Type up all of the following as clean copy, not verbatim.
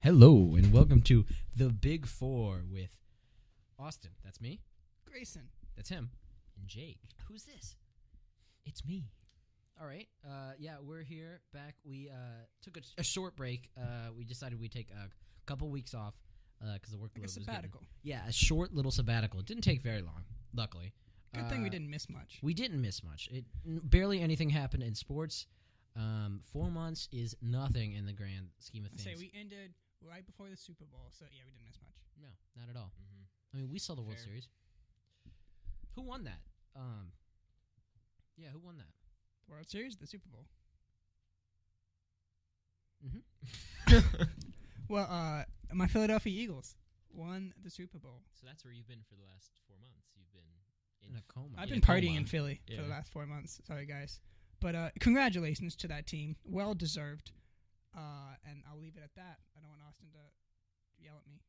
Hello, and welcome to The Big Four with Austin. That's me. Grayson. That's him. And Jake. Who's this? It's me. All right. Yeah, we're here back. We took a short break. We decided we'd take a couple weeks off because the workload was sabbatical. Yeah, a short little sabbatical. It didn't take very long, luckily. Good thing we didn't miss much. We didn't miss much. Barely anything happened in sports. 4 months is nothing in the grand scheme of things. Say we ended right before the Super Bowl, so yeah, we didn't miss much. No, not at all. Mm-hmm. I mean, we saw the World Fair. Series. Who won that? Yeah, who won that? The World Series, the Super Bowl. Mm-hmm. Well, my Philadelphia Eagles won the Super Bowl. So that's where you've been for the last 4 months. You've been In a coma. I've in been a partying coma. in Philly for Yeah. the last 4 months. Sorry, guys. But congratulations to that team. Well deserved. And I'll leave it at that. I don't want Austin to yell at me.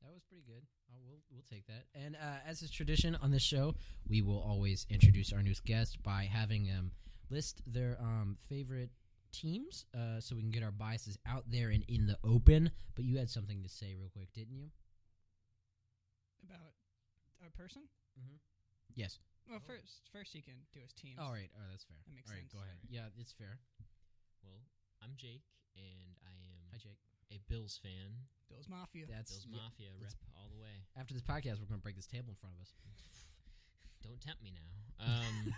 That was pretty good. We'll take that. And as is tradition on this show, we will always introduce our newest guest by having them list their favorite teams, so we can get our biases out there and in the open. But you had something to say real quick, didn't you? About a person? Yes. Well, first he can do his teams. All right. That's fair. That makes All right, sense. go ahead. Yeah, it's fair. Well, I'm Jake, and I am Hi, Jake. a Bills fan. Bills Mafia. That's Bills yeah, Mafia rep all the way. after this podcast, we're going to break this table in front of us. Don't tempt me now. I'm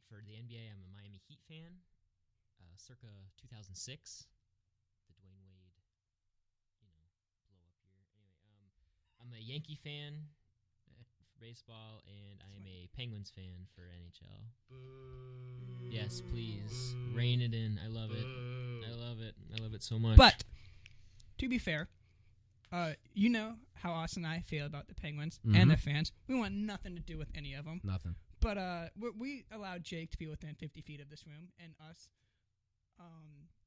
for the NBA. I'm a Miami Heat fan. Circa 2006, the Dwayne Wade, blow up year. Anyway, I'm a Yankee fan for baseball, and I am a Penguins fan for NHL. Yes, please rein it in. I love it. I love it. I love it so much. But to be fair, you know how Austin and I feel about the Penguins and their fans. We want nothing to do with any of them. Nothing. But we allowed Jake to be within 50 feet of this room and us.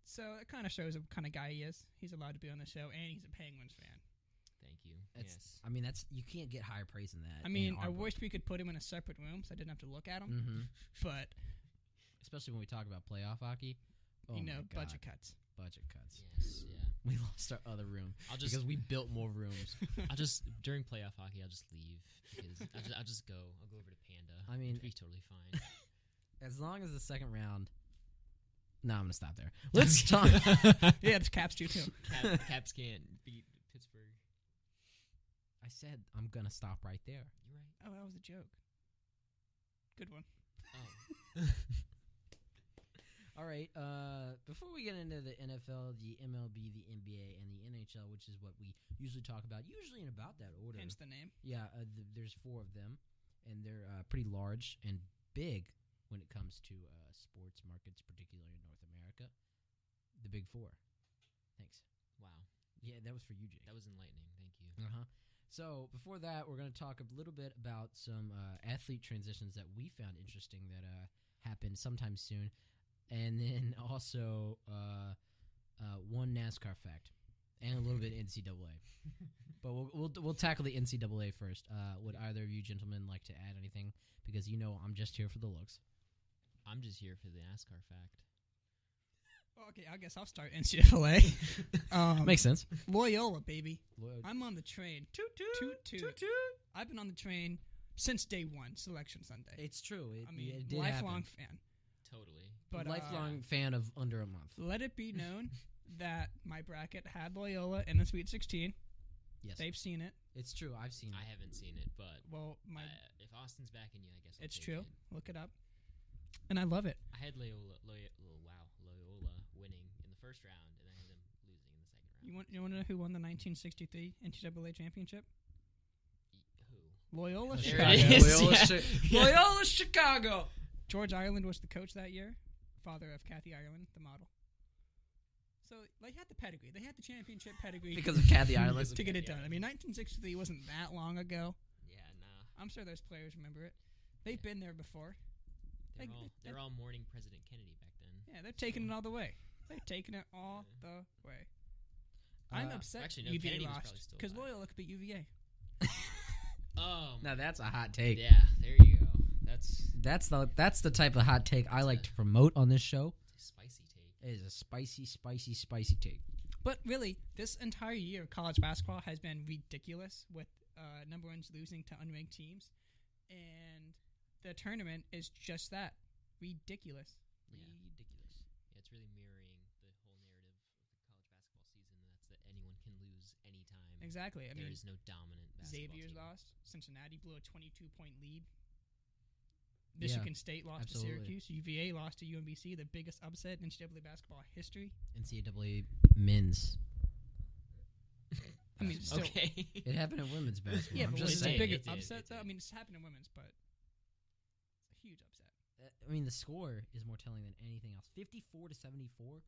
So it kind of shows what kind of guy he is. He's allowed to be on the show, and he's a Penguins fan. Thank you. Yes. I mean, you can't get higher praise than that. I mean, I wish we could put him in a separate room so I didn't have to look at him. Mm-hmm. But Especially when we talk about playoff hockey. Oh my God. budget cuts. Budget cuts. Yes, yeah. We lost our other room because we built more rooms. I'll just during playoff hockey, I'll just leave because I'll just go. I'll go over to Panda. I mean- it'll be totally fine. As long as the second round. No, I'm gonna stop there. Let's talk. Yeah, the Caps do too. Caps can't beat Pittsburgh. I said I'm gonna stop right there. You're right. Oh, that was a joke. Good one. Oh, All right. Before we get into the NFL, the MLB, the NBA, and the NHL, which is what we usually talk about, usually in about that order. Hence the name. Yeah, there's 4 of them, and they're pretty large and big when it comes to sports markets, particularly in North America. The Big Four. Thanks. wow. Yeah, that was for you, Jake. That was enlightening. Thank you. Uh-huh. So before that, we're going to talk a little bit about some athlete transitions that we found interesting that happened sometime soon, and then also one NASCAR fact and a little bit NCAA. But we'll tackle the NCAA first. Would either of you gentlemen like to add anything? Because I'm just here for the looks. I'm just here for the NASCAR fact. Well, okay, I guess I'll start NCAA. Makes sense. Loyola, baby. Lloyd. I'm on the train. Toot toot. I've been on the train since day one, Selection Sunday. It's true. It did lifelong happen. fan. Totally. But Lifelong fan of under a month. let it be known that my bracket had Loyola in the Sweet 16. Yes, They've seen it. it's true. I've seen it. I haven't seen it, but Well, if Austin's backing you, I guess I'll it's take true. it. Look it up. And I love it. I had Loyola winning in the first round, and I had them losing in the second round. You want to know who won the 1963 NCAA championship? Who? Loyola There Chicago. it is. Yeah. Loyola Chicago. George Ireland was the coach that year, father of Kathy Ireland, the model. So they had the pedigree. They had the championship pedigree Because of Kathy Ireland. to get it done. I mean, 1963 wasn't that long ago. Yeah, nah. I'm sure those players remember it. They've been there before. They're all mourning President Kennedy back then. Yeah, they're taking it all the way. They're taking it all the way. I'm upset actually, no, UVA Kennedy was lost probably still because alive. Loyola could beat UVA. Oh, Now that's a hot take. yeah. There you go. That's the type of hot take I like to promote on this show. It's a spicy take. It is a spicy, spicy, spicy take. But really, this entire year of college basketball has been ridiculous with number ones losing to unranked teams. And the tournament is just that. Ridiculous. Yeah. Ridiculous. Yeah, it's really mirroring the whole narrative of the college basketball season, and that's that anyone can lose anytime. Exactly. I There mean, is no dominant basketball Xavier's team. lost. Cincinnati blew a 22-point lead. Michigan State lost absolutely. to Syracuse. UVA lost to UMBC, the biggest upset in NCAA basketball history. NCAA men's. I mean, still, Okay. It happened in women's basketball. yeah, I'm but just was it a saying. bigger It did, upset, it though? I did. mean, it's happened in women's, but it's a huge upset. I mean, the score is more telling than anything else. 54 to 74.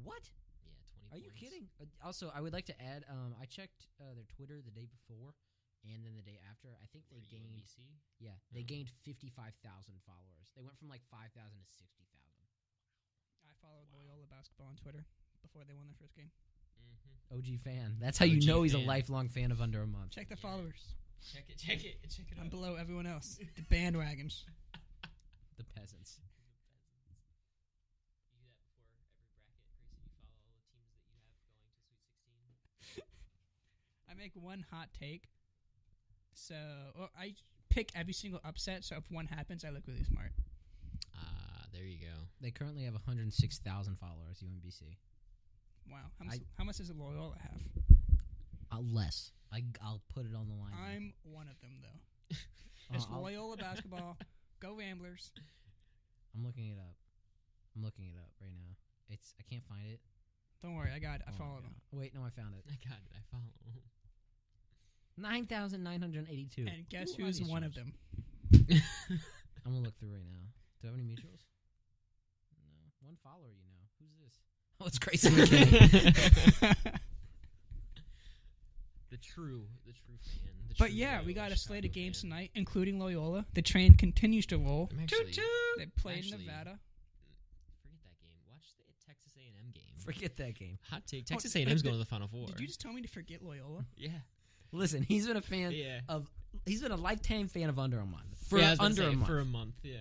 What? Yeah, 20 Are you points. kidding? Also, I would like to add. I checked their Twitter the day before, and then the day after. I think they What, gained. UMBC? Yeah, they Oh. gained 55,000 followers. They went from like 5,000 to 60,000. I followed Loyola basketball on Twitter before they won their first game. Mm-hmm. OG fan. That's how you OG know he's a fan. lifelong fan of Under a Month. Check the Yeah. followers. Check it I'm out. below everyone else. The bandwagons. The peasants. You do that before every bracket, Grayson. You follow all the teams that you have going to Sweet 16. I make one hot take. So I pick every single upset. So if one happens, I look really smart. There you go. They currently have 106,000 followers. UMBC. Wow. How much does Loyola have? Less. I'll put it on the line. I'm one of them, though. It's I'll- Loyola basketball. Go Ramblers. I'm looking it up. I'm looking it up right now. I can't find it. Don't worry, I got it. I Oh my followed God. them. Wait, no, I found it. I got it. I follow. 9,982. And guess Who are who's these one of shows? them? I'm gonna look through right now. Do I have any mutuals? No. One follower, you know. Who's this? Oh, it's Grayson McKinney. The true fan. The But true yeah, we Loyola got a slate of Chicago games fan. tonight, including Loyola. The train continues to roll. I'm actually, They played actually- Nevada. Forget that game. Watch the Texas A&M game. Forget that game. Hot take. Oh, Texas A&M's going to the Final Four. Did you just tell me to forget Loyola? Yeah. Listen, he's been a fan Yeah. of. He's been a lifetime fan of Under a Month for Yeah, I was gonna under say, a month. For a month, yeah.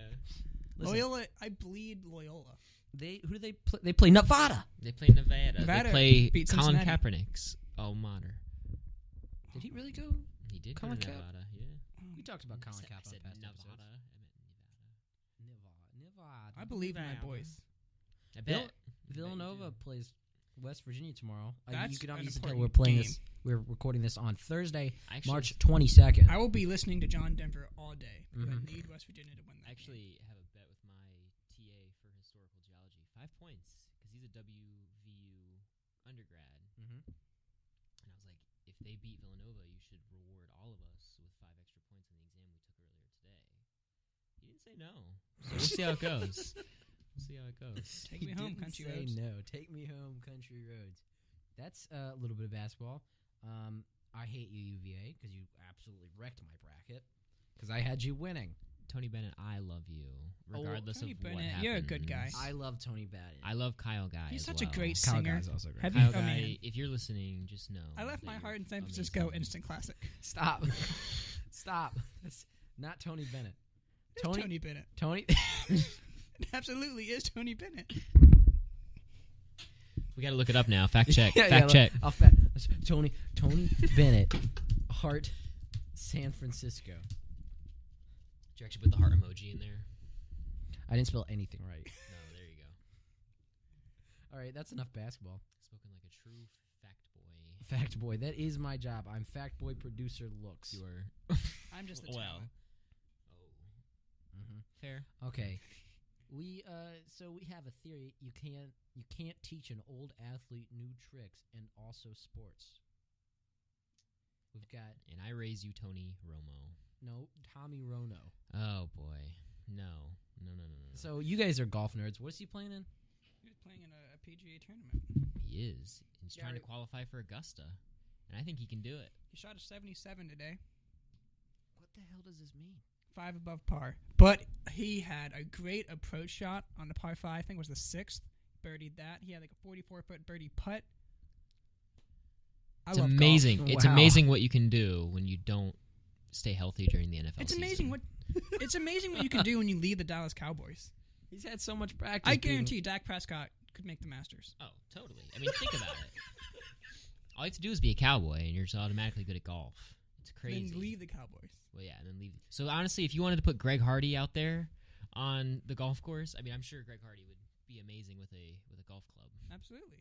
Listen, Loyola, I bleed Loyola. who do they play? They play Nevada. They play Nevada. Nevada They play beat Colin Cincinnati. Kaepernick's alma mater. Did he really go? He did Colin go to Kaep- Nevada, yeah. We talked about I Colin said- Kaepernick I said on past Nevada. episodes. I meant Nevada. Nevada. I believe in my Nevada. boys. I Vil- bet. Villanova plays West Virginia tomorrow. That's you can an obviously tell important we're playing game. this. We're recording this on Thursday, Actually, March 22nd. I will be listening to John Denver all day. Because Mhm. I need West Virginia to win that I game. actually have a bet with my TA for historical geology. 5 points, because he's a WVU undergrad. Mm-hmm. And I was like, if they beat Villanova, you should reward all of us with 5 extra points on the exam we took earlier today. He didn't say no. So we'll see how it goes. We'll see how it goes. Take me home, country roads. No, take me home, country roads. That's a little bit of basketball. I hate you, UVA, because you absolutely wrecked my bracket. Because I had you winning. Tony Bennett, I love you, regardless Tony of what Bennett, happens. you're a good guy. I love Tony Bennett. I love Kyle Guy. He's as such a well. great Kyle singer. Guy's also great. Have Kyle you? Oh, Guy, man. if you're listening, just know. I left that my you're heart in San Francisco. amazing. Instant classic. Stop. Stop. That's not Tony Bennett. It's Tony- Tony Bennett. Tony. It absolutely is Tony Bennett. We got to look it up now. Fact check. Yeah, Fact check. I'll Tony Bennett, Heart, San Francisco. Did you actually put the heart emoji in there? I didn't spell anything right. No, there you go. All right, that's enough basketball. Spoken like a true fact boy. Fact boy, that is my job. I'm fact boy producer looks. You are. I'm just the Well. talent. Oh, Mm-hmm. fair. Okay. We have a theory. You can't teach an old athlete new tricks and also sports. We've got And I raise you, Tony Romo. Tommy Rono. Oh boy, no. So you guys are golf nerds. What is he playing in? He was playing in a PGA tournament. He is. He's Yeah, trying to right. qualify for Augusta, and I think he can do it. He shot a 77 today. What the hell does this mean? 5 above par. But he had a great approach shot on the par 5. I think it was the 6th. Birdied that. He had like a 44-foot birdie putt. It's love amazing. golf. It's Wow. amazing what you can do when you don't stay healthy during the NFL. It's season. amazing what it's amazing what you can do when you lead the Dallas Cowboys. He's had so much practice. I being- guarantee Dak Prescott could make the Masters. Oh, totally. I mean, think about it. All you have to do is be a cowboy, and you're just automatically good at golf. It's crazy. Then leave the Cowboys. Well, yeah, and then leave. So honestly, if you wanted to put Greg Hardy out there on the golf course, I mean, I'm sure Greg Hardy would be amazing with a golf club. Absolutely.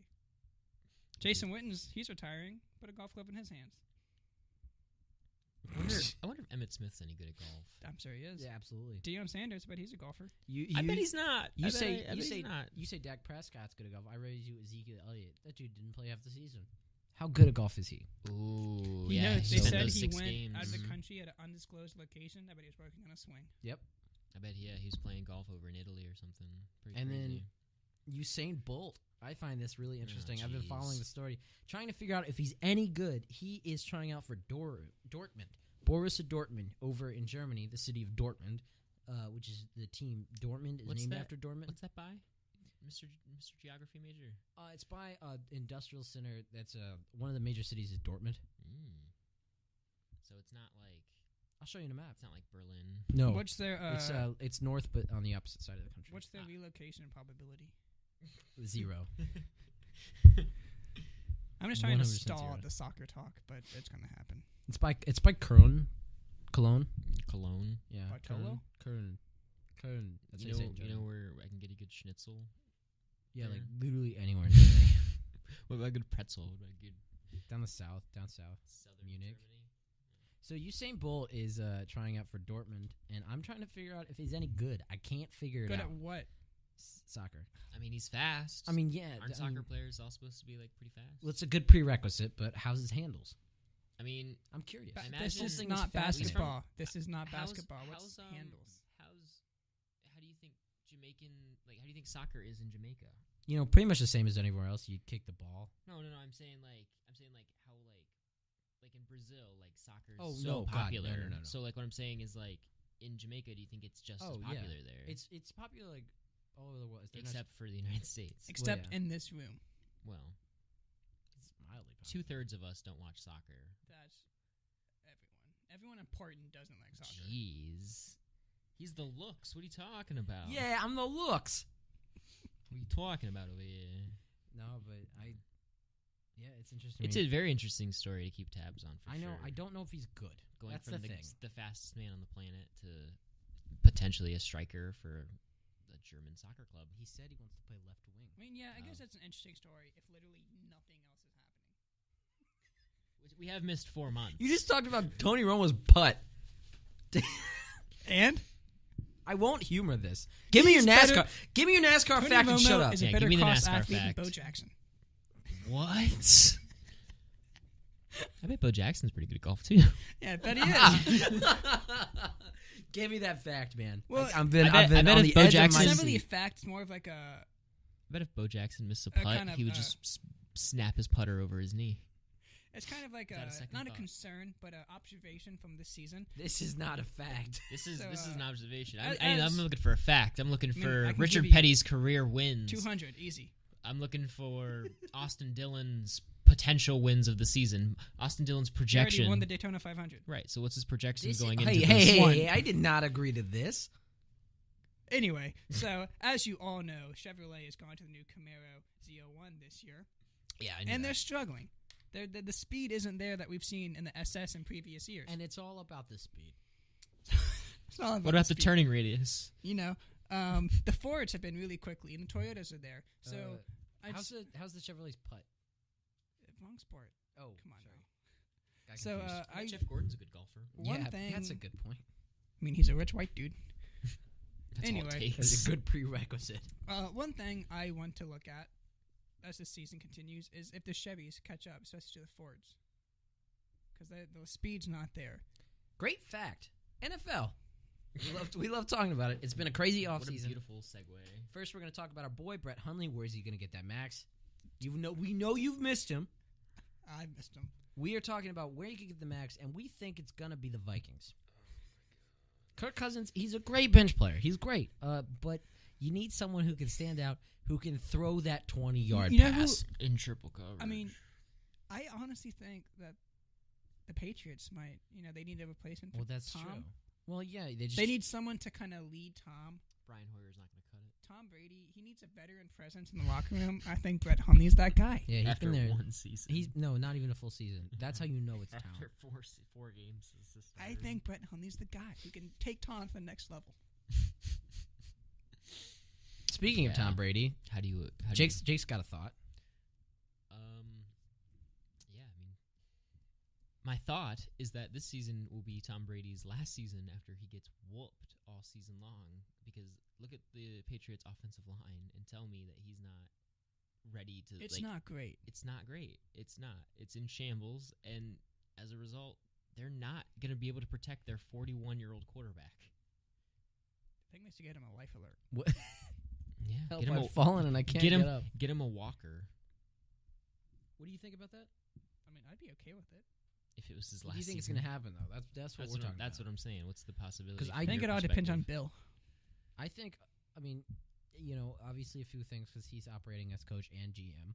Jason Witten's, he's retiring. Put a golf club in his hands. I wonder if Emmitt Smith's any good at golf. I'm sure he is. Yeah, absolutely. Deion Sanders, but he's a golfer. I bet he's not. You I say bet he's not. you say Dak Prescott's good at golf. I raised you Ezekiel Elliott. That dude didn't play half the season. How good at golf is he? Ooh, He yeah. knows. They spent said those he 6 went games. out of the Mhm. country at an undisclosed location. I bet he was working on a swing. I bet, yeah, he was playing golf over in Italy or something. Pretty And crazy. then Usain Bolt. I find this really interesting. I've been jeez. following the story, trying to figure out if he's any good. He is trying out for Dortmund, Borussia Dortmund, over in Germany, the city of Dortmund, which is the team. Dortmund is What's named that? after Dortmund. What's that by? Mr. Geography major? It's by industrial center. That's one of the major cities is Dortmund. So it's not like I'll show you the map. it's not like Berlin. No, What's their it's north, but on the opposite side of the country. what's their relocation probability? 0. I'm just trying to 100% stall zero. the soccer talk, but it's gonna happen. It's by Cologne. Cologne. Yeah, Bartolo? Köln. That's how You say know, it in you know German. where I can get a good schnitzel? Yeah, like there? literally anywhere in Germany. What about a good pretzel? What about a good down south. southern Munich. Germany? So Usain Bolt is trying out for Dortmund, and I'm trying to figure out if he's any good. I can't figure it Good out. at what? Soccer. I mean, he's fast. I mean, yeah. aren't soccer players all supposed to be like pretty fast? Well, it's a good prerequisite, but how's his handles? I mean, I'm curious. This imagine- is Thing not fast. basketball. This is not how's- basketball. What's how's, handles? How do you think Jamaican? Like, how do you think soccer is in Jamaica? You know, pretty much the same as anywhere else. You kick the ball. No. I'm saying like how like in Brazil, like soccer is Oh, so no, God, popular. no. So like what I'm saying is like in Jamaica, do you think it's just Oh, as yeah. popular there? It's popular like all over the world. They're not- except for the United States. Except yeah. in this room. Well, it's mildly popular. 2/3 of us don't watch soccer. That's everyone. Everyone important doesn't like soccer. Jeez, he's the looks. What are you talking about? Yeah, I'm the looks. What are you talking about over here? No, but yeah, it's interesting. It's a very interesting story to keep tabs on. For I know. Sure. I don't know if he's good. Going That's from the thing. the fastest man on the planet to potentially a striker for a German soccer club. He said he wants to play left wing. I mean, yeah, I Oh. guess that's an interesting story if literally nothing else is happening. We have missed 4 months. You just talked about Tony Romo's putt. And I won't humor this. Give me your He's NASCAR. better- Give me your NASCAR Tony fact and Romo shut up. is Yeah, a give better me the cross NASCAR athlete fact. than Bo Jackson. What? I bet Bo Jackson's pretty good at golf too. Yeah, I bet he is. Give me that fact, man. Well, I've been I bet on if the Bo edge It's of Jackson- my not really a seat. fact. It's more of like a. I bet if Bo Jackson missed a A putt, kind of, he would just snap his putter over his knee. It's kind of like Is that a second not a thought? concern, but an observation from this season. This is not a fact. This is So, an observation. as- I'm looking for a fact. I'm looking I mean, for I can Richard give you Petty's career wins. 200, easy. I'm looking for Austin Dillon's potential wins of the season. Austin Dillon's He already projection. won the Daytona 500. Right. So what's his projection This going is, into hey, this hey, one? hey, I did not agree to this. Anyway, so as you all know, Chevrolet has gone to the new Camaro Z01 this year, Yeah, and they're struggling. The speed isn't there that we've seen in the SS in previous years. and it's all about the speed. It's all What about the speed. turning radius? You know, the Fords have been really quickly, and the Toyotas are there. So how's the Chevrolet's putt? wrong sport. Oh, Come on sorry. now. Got So confused. I bet Jeff Gordon's a good golfer. one yeah, thing. that's a good point. I mean, he's a rich white dude. That's Anyway. all it takes. That's a good prerequisite. One thing I want to look at as the season continues is if the Chevys catch up, especially to the Fords, because the speed's not there. Great fact. NFL. We love talking about it. It's been a crazy What a offseason. beautiful segue. First, we're going to talk about our boy Brett Hundley. Where is he going to get that max? We know you've missed him. I missed him. We are talking about where you can get the max, and we think it's going to be the Vikings. Kirk Cousins, he's a great bench player. He's great. But you need someone who can stand out, who can throw that 20-yard You know who- pass. In triple coverage. I mean, I honestly think that the Patriots might, they need a replacement for Well, that's Tom. true. Well, yeah, They need someone to kind of lead Tom. Brian Hoyer's not going to cut it. Tom Brady, he needs a veteran presence in the locker room. I think Brett Hundley's that guy. Yeah, he's After been there. one season. He's not even a full season. That's how you know it's talent. After four games as the I starter. think Brett Hundley's the guy who can take Tom to the next level. Speaking of Yeah. Tom Brady, How do you? Jake's got a thought. Yeah, I mean, my thought is that this season will be Tom Brady's last season after he gets whooped all season long. Because look at the Patriots' offensive line and tell me that he's not ready to. It's not great. It's not great. It's not. It's in shambles, and as a result, they're not going to be able to protect their 41-year-old quarterback. I think they should get him a life alert. What? Yeah, Help! get him I've fallen and I can't get him- get up. Get him a walker. What do you think about that? I mean, I'd be okay with it. If it was his What last do you think season. it's going to happen though? That's what we're talking That's about. what I'm saying. What's the possibility? 'Cause from I I think your it all depends on perspective? Bill. I think, I mean, obviously a few things because he's operating as coach and GM.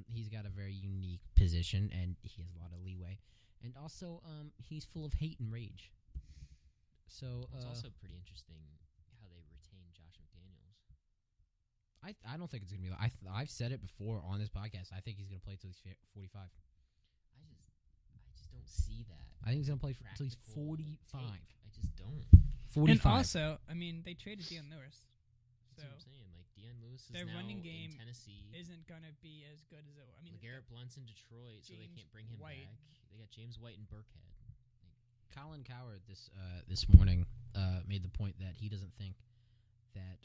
He's got a very unique position and he has a lot of leeway. And also, he's full of hate and rage. So It's also pretty interesting how they retain Josh McDaniels. I don't think it's going to be. I've said it before on this podcast. I think he's going to play till he's 45. I just don't see that. I think he's going to play till he's practical 45. take. I just don't. 45. And also, I mean, they traded Deion Lewis. So That's what I'm saying. Like Deion Lewis is their now running in game Tennessee. isn't going to be as good as it was. I mean, LeGarrette Blunt's in Detroit, so they James can't bring him White. back. They got James White and Burkhead. Colin Cowherd this morning made the point that he doesn't think that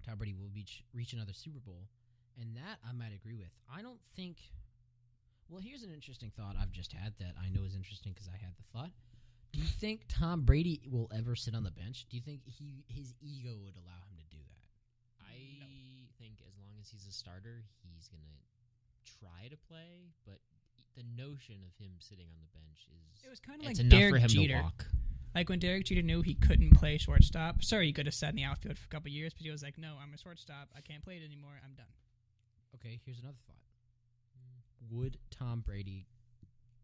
Tom Brady will reach another Super Bowl, and that I might agree with. I don't think. Well, here's an interesting thought I've just had that I know is interesting because I had the thought. Do you think Tom Brady will ever sit on the bench? Do you think his ego would allow him to do that? I think as long as he's a starter, he's gonna try to play. But the notion of him sitting on the bench is it was kind of it's like enough Derek for him Jeter. to walk. Like when Derek Jeter knew he couldn't play shortstop. Sorry, he could have sat in the outfield for a couple years, but he was like, "No, I'm a shortstop. I can't play it anymore. I'm done." Okay, here's another thought. Would Tom Brady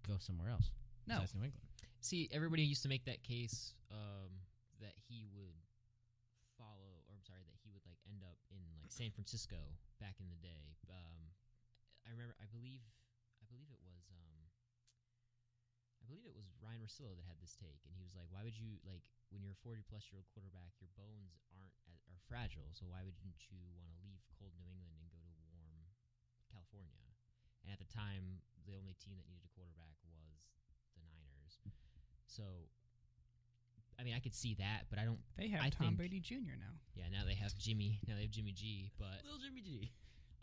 go somewhere else? No. Besides New England. See, everybody used to make that case that he would follow, or I'm sorry, that he would like end up in like San Francisco back in the day. I remember, I believe it was Ryan Russillo that had this take, and he was like, "Why would you like when you're a 40-plus-year-old quarterback, your bones are fragile, so why wouldn't you want to leave cold New England and go to warm California?" And at the time, the only team that needed a quarterback was the Niners. So, I mean, I could see that, but I don't. They have I Tom think- Brady Jr. now. Yeah, now they have Jimmy. Now they have Jimmy G. But Little Jimmy G.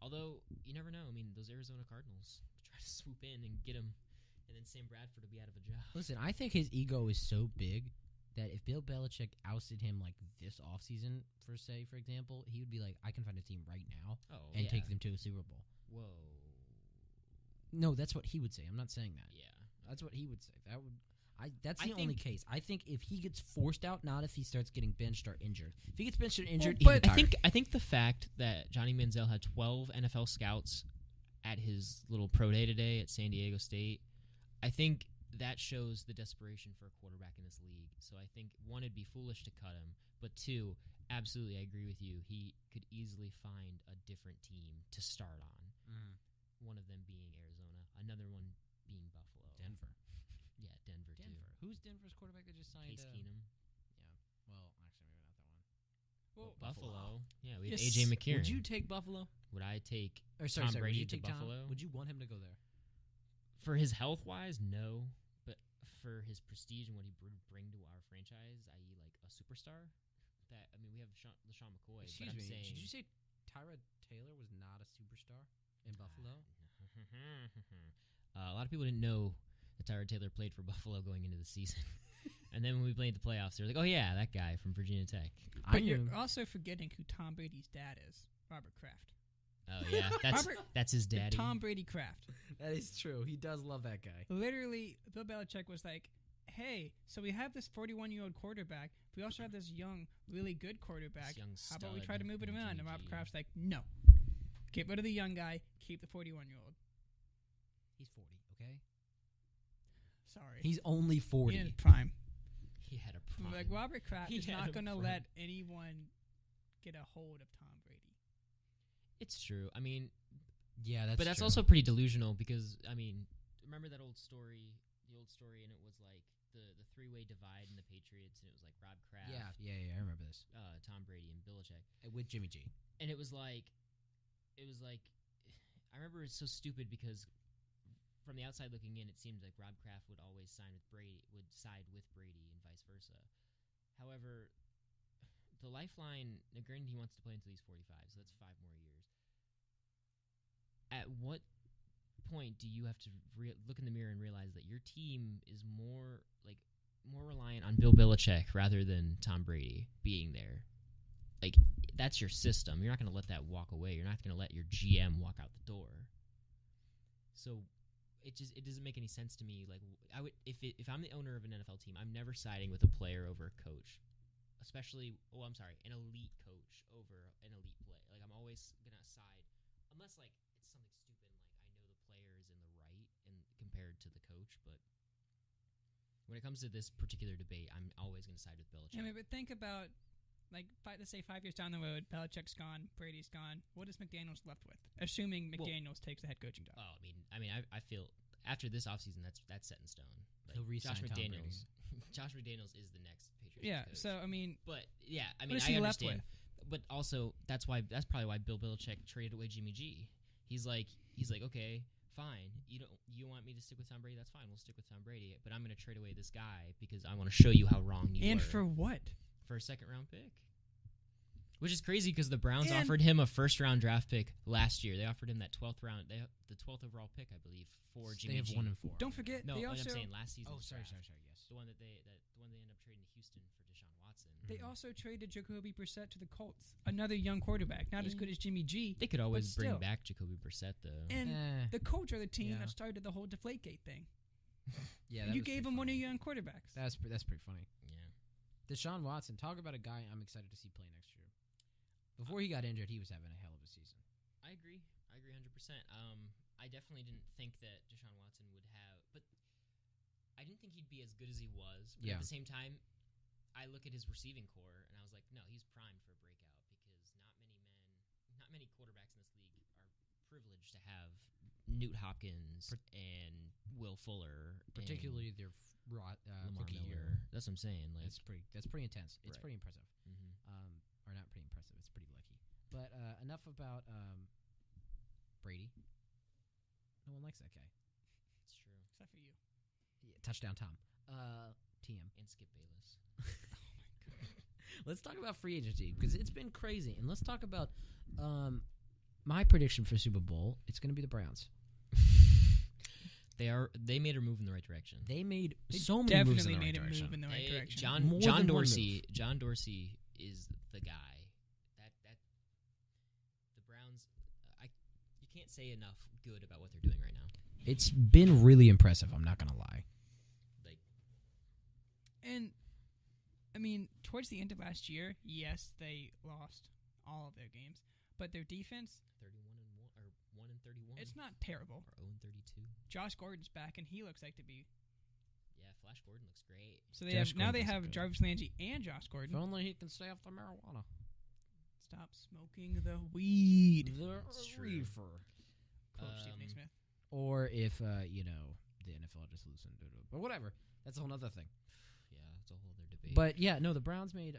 although you never know. I mean, those Arizona Cardinals try to swoop in and get him, and then Sam Bradford will be out of a job. Listen, I think his ego is so big that if Bill Belichick ousted him like this offseason, for example, he would be like, I can find a team right now Oh, and yeah. take them to a Super Bowl. Whoa. No, that's what he would say. I'm not saying that. Yeah. That's what he would say. That's I the only think- case. I think if he gets forced out, not if he starts getting benched or injured. If he gets benched or injured, but he's I retired. think the fact that Johnny Manziel had 12 NFL scouts at his little pro day today at San Diego State, I think that shows the desperation for a quarterback in this league. So I think, one, it'd be foolish to cut him, but two, absolutely, I agree with you. He could easily find a different team to start on. Mhm. One of them being Arizona, another one being Buffalo. Denver. Yeah, Denver too. Who's Denver's quarterback that just signed? Case Keenum. Well, actually, maybe not that one. Well, Buffalo. Yeah, we have Yes. AJ McCarron. Would you take Buffalo? Would I take Or Tom would Brady you to take Tom? Buffalo? Would you want him to go there? For his health-wise, no. But for his prestige and what he would bring to our franchise, i.e., like a superstar, that I mean, we have LaShawn McCoy. Excuse but I'm me. saying, Did you say Tyrod Taylor was not a superstar in Buffalo? A lot of people didn't know that Tyrod Taylor played for Buffalo going into the season. And then when we played the playoffs, they were like, "Oh yeah, that guy from Virginia Tech." I But you're knew. also forgetting who Tom Brady's dad is, Robert Kraft. Oh yeah, Robert- that's his daddy. Tom Brady Kraft. That is true. He does love that guy. Literally, Bill Belichick was like, "Hey, so we have this 41-year-old quarterback. We also have this young, really good quarterback. young How about we stud try to move it in around?" And Jimmy Robert G. Kraft's like, "No. Get rid of the young guy. Keep the 41-year-old." He's 40, okay? Sorry. He's only 40. in his prime. He had a prime. Like Robert Kraft He is had not a going to prime. let anyone get a hold of Tom Brady. It's true. I mean, Yeah, but that's true. also pretty delusional because I mean, remember that old story, and it was like the three-way divide in the Patriots, and it was like Rob Kraft, Yeah. I remember this Tom Brady, and Belichick, with Jimmy G. and it was like, I remember it's so stupid because from the outside looking in, it seemed like Rob Kraft would always side with Brady, and vice versa. However, the lifeline, granted, he wants to play until he's 45, so that's 5 more years. At what point do you have to look in the mirror and realize that your team is more reliant on Bill Belichick rather than Tom Brady being there? Like, that's your system. You're not going to let that walk away. You're not going to let your GM walk out the door. So it doesn't make any sense to me. Like, I would if I'm the owner of an NFL team, I'm never siding with a player over a coach, especially an elite coach over an elite play. Like, I'm always gonna side unless like it's something stupid like I know the player is in the right and compared to the coach. But when it comes to this particular debate, I'm always gonna side with Belichick. I mean, but think about let's say 5 years down the road, Belichick's gone, Brady's gone. What is McDaniels left with? Assuming McDaniels takes the head coaching job. Oh, I feel after this offseason, that's set in stone. Like, He'll re-sign Josh Tom Brady. McDaniels. Josh McDaniels is the next Patriots Yeah. coach. So I mean, But yeah, I what mean, is he I left understand. with? But also, that's probably why Bill Belichick traded away Jimmy G. He's like, okay, fine. You want me to stick with Tom Brady? That's fine. We'll stick with Tom Brady. But I'm going to trade away this guy because I want to show you how wrong you And were. for what? For a second-round pick. Which is crazy because the Browns And- offered him a first-round draft pick last year. They offered him that 12th round, the 12th overall pick, I believe, for Jimmy They have G. 1 and 4. Don't forget, No, they I'm also saying last season. Oh, sorry. Yes. The one that they ended up trading to Houston for Deshaun Watson. they also traded Jacoby Brissett to the Colts, another young quarterback, not as good as Jimmy G. They could always bring still. back Jacoby Brissett though. And Eh, the Colts are the team Yeah. that started the whole Deflategate thing. yeah, And that you was gave pretty him one of funny. your young quarterbacks. That's pretty funny. Yeah. Deshaun Watson, talk about a guy I'm excited to see play next year. Before he got injured, he was having a hell of a season. I agree 100%. I definitely didn't think that Deshaun Watson would have, but I didn't think he'd be as good as he was. But Yeah. at the same time, I look at his receiving core and I was like, no, he's primed for a breakout because not many quarterbacks in this league are privileged to have Newt Hopkins and Will Fuller, Particularly their Lamar rookie Miller. year. That's what I'm saying. Like, That's pretty intense. It's Right. pretty impressive. mhm. Or not pretty impressive. It's pretty lucky. But enough about Brady. No one likes that guy. It's true. Except for you. Yeah, touchdown Tom. TM. And Skip Bayless. Let's talk about free agency because it's been crazy, and let's talk about my prediction for Super Bowl. It's going to be the Browns. They made a move in the right direction. They made They so many moves in definitely the right made a direction. move in the right They- direction. More John than one Dorsey. John Dorsey is the guy. That the Browns. You can't say enough good about what they're doing right now. It's been really impressive. I'm not going to lie. Like, And I mean, towards the end of last year, yes, they lost all of their games, but their defense, 31-1 or 1-31. it's not terrible. Or 0-32. Josh Gordon's back, and he looks like to be. Yeah, Flash Gordon looks great. So they Josh have now Gordon they does look have good. Jarvis Landry and Josh If Gordon. only he can stay off the marijuana. Stop smoking the weed. The It's true. reefer. Quote Stephen A. Smith. Or if, the NFL just loosened it up. But whatever. That's a whole other thing. Yeah, it's a whole other debate. But, yeah, no, the Browns made,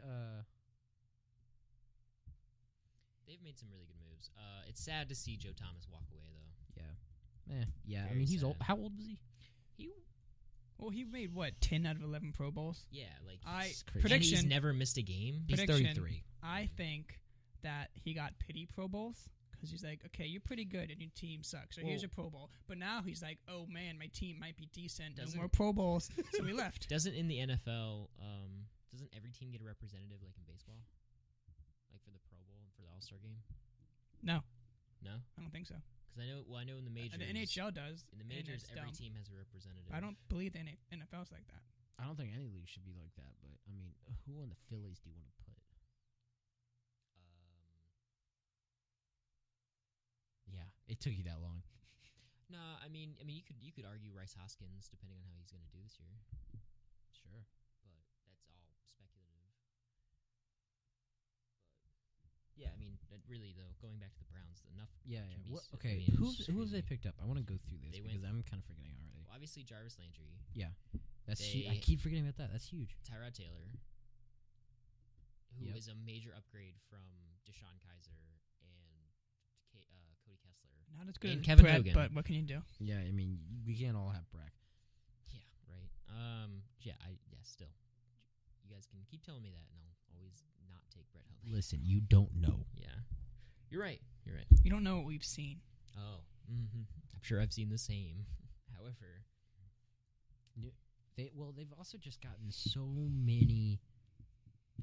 they've made some really good moves. It's sad to see Joe Thomas walk away, though. yeah. I Very mean, he's old. sad. How old was he? Well, he made what 10 out of 11 Pro Bowls. Yeah, like It's crazy. and he's prediction. never missed a game. He's Prediction. 33. I think that he got pity Pro Bowls because he's like, okay, you're pretty good and your team sucks, so here's Well- your Pro Bowl. But now he's like, oh man, my team might be decent. No Doesn't- more Pro Bowls, so he left. Doesn't in the NFL, doesn't every team get a representative like in baseball, like for the Pro Bowl and for the All Star game? No, No, I don't think so. because I know in the majors, The NHL does. in the and majors, it's every dumb. team has a representative. I don't believe the NFL's like that. I don't think any league should be like that. But, I mean, who on the Phillies do you want to put? Yeah, it took you that long. No, I mean, you could argue Rice Hoskins depending on how he's going to do this year, Sure. but that's all speculative. Yeah, I mean, really though, going back to the Browns, enough. Yeah. can be What, s- I okay. mean, it's Who have they crazy. picked up? I want to go through this They because went- I'm kind of forgetting already. Well, obviously Jarvis Landry, That's I they- keep forgetting about that. That's huge. Tyrod Taylor, who Yep. is a major upgrade from Deshaun Kaiser and Cody Kessler. Not as good And as Kevin Brett, Hogan. but what can you do? Yeah, I mean, we can't all have Breck. Yeah, right. Still, you guys can keep telling me that, and I'll always not take Brett Hundley. Listen, you don't know. Yeah, you're right. You're right. You don't know what we've seen. Oh, I'm sure I've seen the same. However, They've also just gotten so many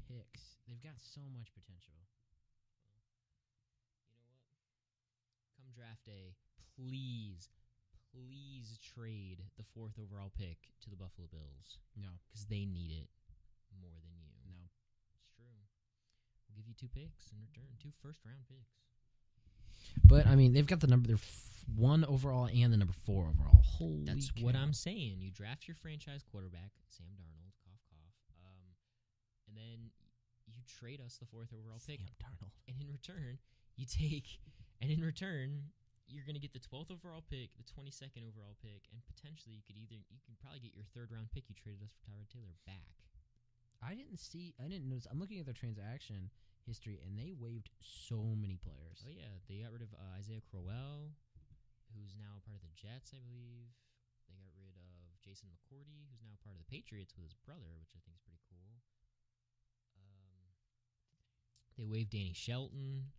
picks. They've got so much potential. you know what? Come draft day, please trade the 4th overall pick to the Buffalo Bills No, because they need it more than you. no. It's true. We'll give you 2 picks in return, 2 first-round picks. But I mean, they've got the number. They're 1 overall and the number 4 overall. Holy That's cow. what I'm saying. You draft your franchise quarterback, Sam Darnold, cough, cough, and then you trade us the 4th overall pick, Sam Darnold. and in return, you're going to get the 12th overall pick, the 22nd overall pick, and potentially you can probably get your 3rd round pick you traded us for Tyrod Taylor back. I didn't notice. I'm looking at their transaction history, and they waived so many players. Oh yeah, they got rid of Isaiah Crowell, who's now a part of the Jets, I believe. They got rid of Jason McCourty, who's now part of the Patriots with his brother, which I think is pretty cool. They waived Danny Shelton,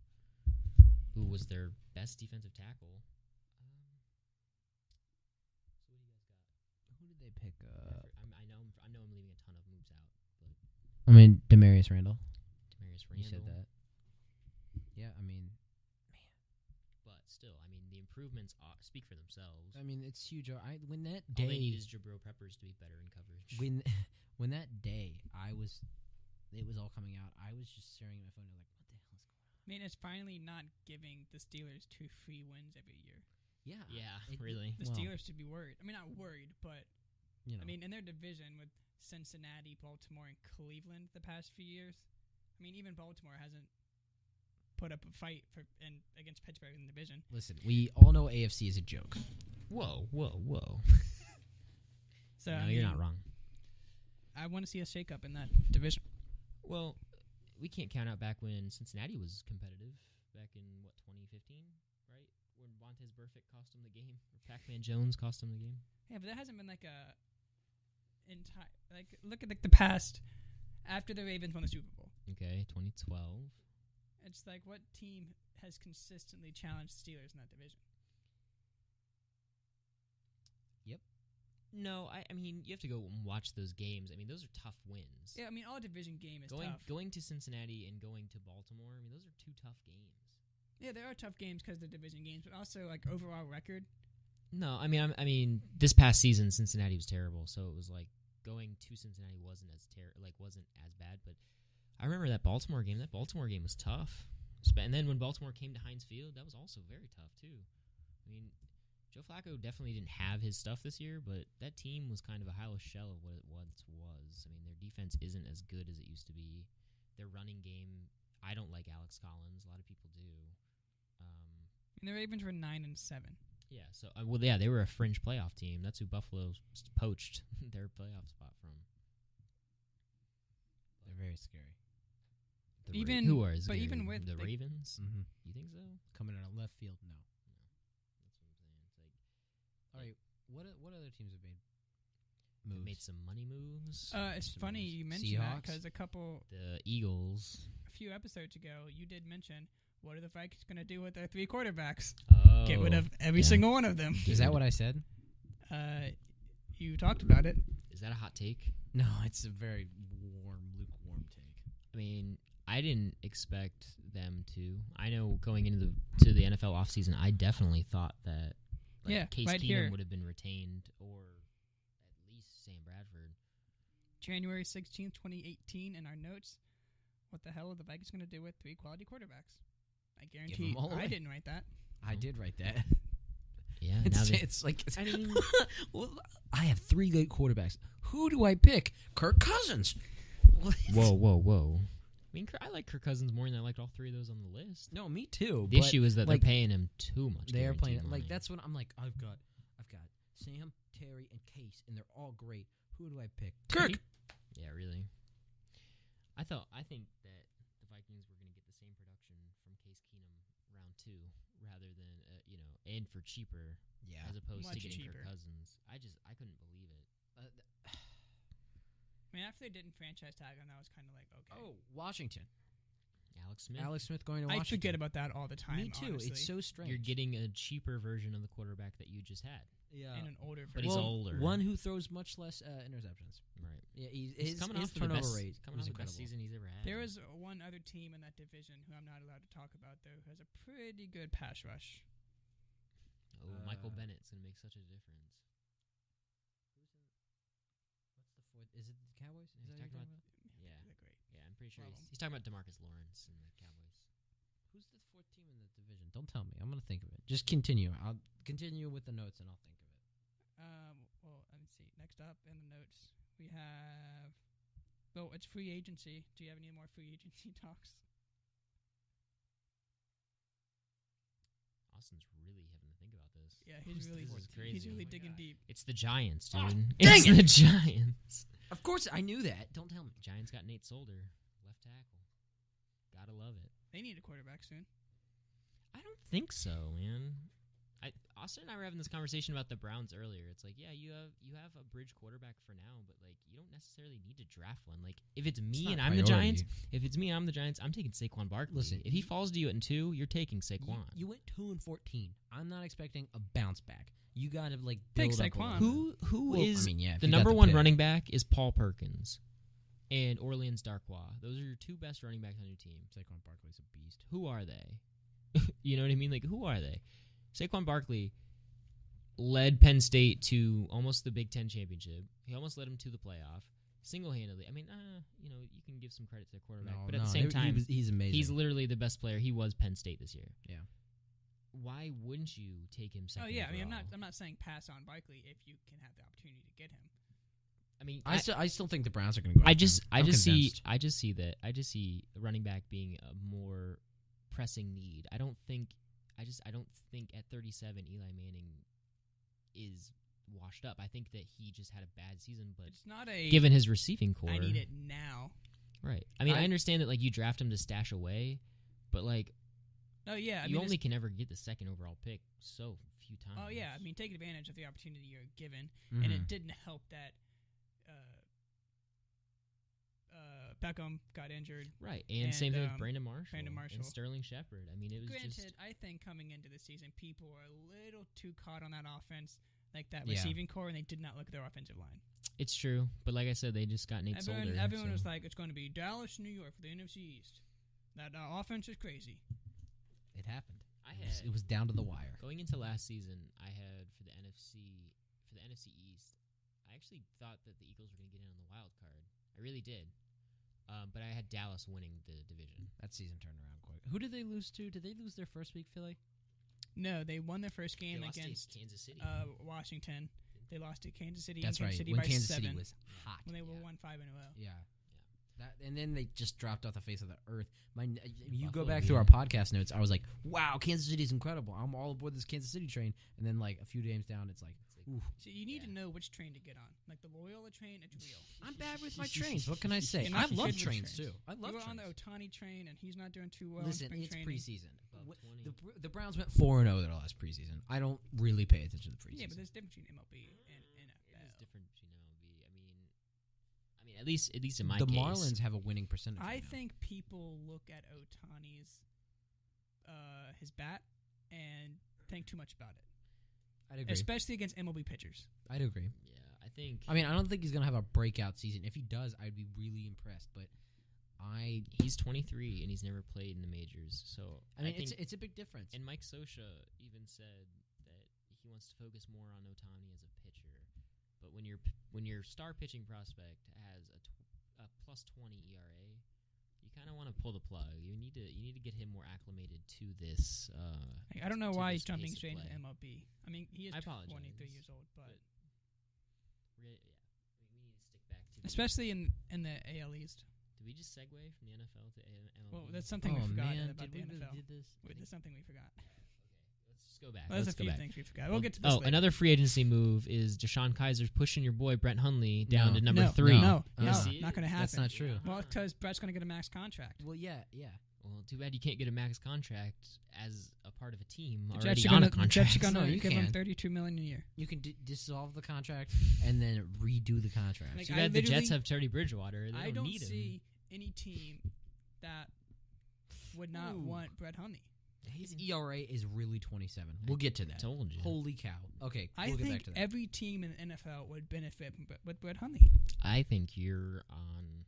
who was their best defensive tackle. So what do you guys got? Who did they pick up? I know I'm leaving a ton of moves out, but I mean, Demarius Randall. Demarius Randall. You said that. Yeah, I mean, But still, I mean, the improvements speak for themselves. it's huge. When that All they need day, is Jabril Peppers to be better in coverage. when that day, it was all coming out. I was just staring at my phone, and like, what the hell is going on? I mean, it's finally not giving the Steelers 2 free wins every year. Yeah, Yeah, really. The Well, Steelers should be worried. I mean, not worried, but You know, I mean, in their division with Cincinnati, Baltimore, and Cleveland the past few years, I mean, even Baltimore hasn't put up a fight against Pittsburgh in the division. listen, we all know AFC is a joke. Whoa. So No, I you're mean, not wrong. I want to see a shakeup in that division. Well, we can't count out back when Cincinnati was competitive, back in, 2015, right? When Vontez Burfict cost him the game, or Pac-Man Jones cost him the game. Yeah, but there hasn't been like a entire look at the past after the Ravens won the Super Bowl. Okay, 2012. It's like what team has consistently challenged the Steelers in that division? No, I mean, you have to go and watch those games. I mean, those are tough wins. Yeah, I mean, all division game is Going tough. going to Cincinnati and going to Baltimore, I mean, those are 2 tough games. Yeah, there are tough games because they're division games, but also like overall record. No, I mean, this past season Cincinnati was terrible, so it was like going to Cincinnati wasn't as bad. But I remember that Baltimore game. That Baltimore game was tough, and then when Baltimore came to Heinz Field, that was also very tough too. I mean, Joe Flacco definitely didn't have his stuff this year, but that team was kind of a hollow shell of what it once was. I mean, their defense isn't as good as it used to be. Their running game, I don't like Alex Collins. A lot of people do. And the Ravens were 9-7. Yeah, so they were a fringe playoff team. That's who Buffalo poached their playoff spot from. They're very scary. Who are but even with the the- Ravens? Mm-hmm. You think so? Coming out of left field, no. That's what I'm saying. It's like All right, what other teams have made they moves? made some money moves. It's Some funny moves. you mentioned that Seahawks? because The Eagles. a few episodes ago, you did mention what are the Vikings going to do with their 3 quarterbacks? Oh, Get rid of every yeah. single one of them. Is that what I said? You talked about it. Is that a hot take? No, it's a very lukewarm take. I mean, I didn't expect them to. I know going into the NFL offseason, I definitely thought that Case right Keenum here. would have been retained, or at least Sam Bradford. January 16th, 2018, in our notes. What the hell are the Vikings going to do with 3 quality quarterbacks? I guarantee them all away. I didn't write that. I did write that. Yeah, now It's like I mean, well, I have 3 good quarterbacks. Who do I pick? Kirk Cousins. What? whoa. mean, I like Kirk Cousins more than I liked all three of those on the list. No, me too. The but, issue is that like, they're paying him too much. they are playing guaranteed like money. that's what I'm like. I've got Sam, Terry, and Case, and they're all great. Who do I pick? Kirk. Yeah, really. I think that the Vikings were going to get the same production from Case Keenum round 2 rather than and for cheaper Yeah. as opposed to Much getting cheaper. Kirk Cousins. I couldn't believe it. I mean, after they didn't franchise tag him, that was kind of like, okay. Oh, Washington. Alex Smith. Alex Smith going to I Washington. forget about that all the time. Me too. Honestly. It's so strange. You're getting a cheaper version of the quarterback that you just had. yeah. And an older But version. he's older. One who throws much less interceptions. Right. Yeah, He's coming his off of the turnover best, rate coming was off the best incredible. season he's ever had. There is one other team in that division who I'm not allowed to talk about, though, who has a pretty good pass rush. Michael Bennett's going to make such a difference. What's the fourth? Is it the Cowboys? Is He's that talking what about- you're Yeah. They're great. Yeah, I'm pretty sure Love him. he's talking about DeMarcus Lawrence and the Cowboys. Who's the fourth team in the division? Don't tell me. I'm gonna think of it. Just continue. I'll continue with the notes and I'll think of it. Well, let me see. Next up in the notes, we have. Oh, it's free agency. Do you have any more free agency talks? Austin's really having to think about this. Yeah, he's really This is he's crazy. really Oh my digging God. deep. It's the Giants, dude. dang It's it! the Giants. Of course, I knew that. Don't tell me. Giants got Nate Solder, left tackle. Gotta love it. They need a quarterback soon. I don't think so, man. Austin and I were having this conversation about the Browns earlier. It's like, yeah, you have a bridge quarterback for now, but like you don't necessarily need to draft one. Like if it's me not and I'm the priority. Giants, I'm taking Saquon Barkley. Listen, if he falls to you at 2, you're taking Saquon. You went 2-14. I'm not expecting a bounce back. You gotta like Take build up a Saquon. little bit. Who Well, is I mean, yeah, if the you got number one pick. running back is Paul Perkins and Orleans Darkwa. Those are your 2 best running backs on your team. Saquon Barkley's a beast. Who are they? You know what I mean? Like, who are they? Saquon Barkley led Penn State to almost the Big Ten championship. He almost led them to the playoff single-handedly. I mean, you can give some credit to their quarterback, but at the same time, he's amazing. he's literally the best player. He was Penn State this year. Yeah. Why wouldn't you take him second? Oh yeah, I mean, overall? I'm not saying pass on Barkley if you can have the opportunity to get him. I mean, I still think the Browns are going to go. I after just him. I'm convinced. see the running back being a more pressing need. I don't think at 37 Eli Manning is washed up. I think that he just had a bad season, but It's not a given his receiving core, I need it now. right. I mean, I understand that like you draft him to stash away, but like Oh yeah, I you mean, only can ever get the second overall pick so few times. oh yeah, I mean, take advantage of the opportunity you're given, Mhm. and it didn't help that Beckham got injured. right. And and, same thing with Brandon Brandon Marshall Marshall. and Sterling Shepard. I mean, it was Granted, just I think coming into the season, people were a little too caught on that offense, like that Yeah. receiving core, and they did not look at their offensive line. it's true. But like I said, they just got Nate Solder. Everyone so- was like, it's going to be Dallas, New York for the NFC East. That offense is crazy. It happened. I It was down to the wire. Going into last season, I had for the NFC East, I actually thought that the Eagles were going to get in on the wild card. I really did. But I had Dallas winning the division. That season turned around quick. Who did they lose to? Did they lose their first week, Philly? No, they won their first They game lost to against Kansas City. Washington. They lost to Kansas City. That's and right. Kansas City When by Kansas 7 City was hot. when they were Yeah. 1-5 in a row. Yeah. And then they just dropped off the face of the earth. You go Buffalo, back through yeah. our podcast notes. I was like, "Wow, Kansas City's incredible. I'm all aboard this Kansas City train." And then, like a few games down, it's like, oof. So you need Yeah. to know which train to get on. Like the Loyola train, it's real. I'm bad with my trains. What can I say? You're I not love good with trains trains. too. I love You were trains. on the Otani train, and he's not doing too well. Listen, in spring it's training. preseason. Above 20. The Browns went 4-0 their last preseason. I don't really pay attention to the preseason. Yeah, but there's a difference between MLB and It NFL. is different between MLB. I mean, at least in my the case, Marlins have a winning percentage. I right now. think people look at Otani's his bat and think too much about it, I'd agree. especially against MLB pitchers. I'd agree. Yeah, I think. I mean, I don't think he's gonna have a breakout season. If he does, I'd be really impressed. But he's 23 and he's never played in the majors, so I mean, think, it's a big difference. And Mike Scioscia even said that he wants to focus more on Otani as a pitcher. But when your star pitching prospect has a plus 20 ERA, you kind of want to pull the plug. You need to get him more acclimated to this. I don't know to why this he's jumping pace of straight into play. MLB. I mean, he is I apologize, 23 years old, but Yeah, we need to stick back to especially in the AL East. Did we just segue from the NFL to MLB? Well, that's something we Oh forgot man, about did the we NFL. really did this? Wait, there's something we forgot. Let's just go back. Well, there's Let's a go few back. things we forgot. We'll get to this Oh, later. another free agency move is Deshaun Kaiser's pushing your boy Brett Hundley down No. to number no, 3. No, Yes, no, he not is. going to happen. That's not true. Well, because Brett's going to get a max contract. Well, yeah. Well, too bad you can't get a max contract as a part of a team The already Jets are on gonna, a the contract. Jets are going No, to you give him can. $32 million a year. You can dissolve the contract and then redo the contract. Like, Too I bad the Jets literally- have Teddy Bridgewater. They I don't need him. see any team that would not Ooh. want Brett Hundley. His ERA is really 27. We'll get to that. Told you. Holy cow. Okay, I we'll get back think to that. every team in the NFL would benefit from with Brett Hundley. I think you're on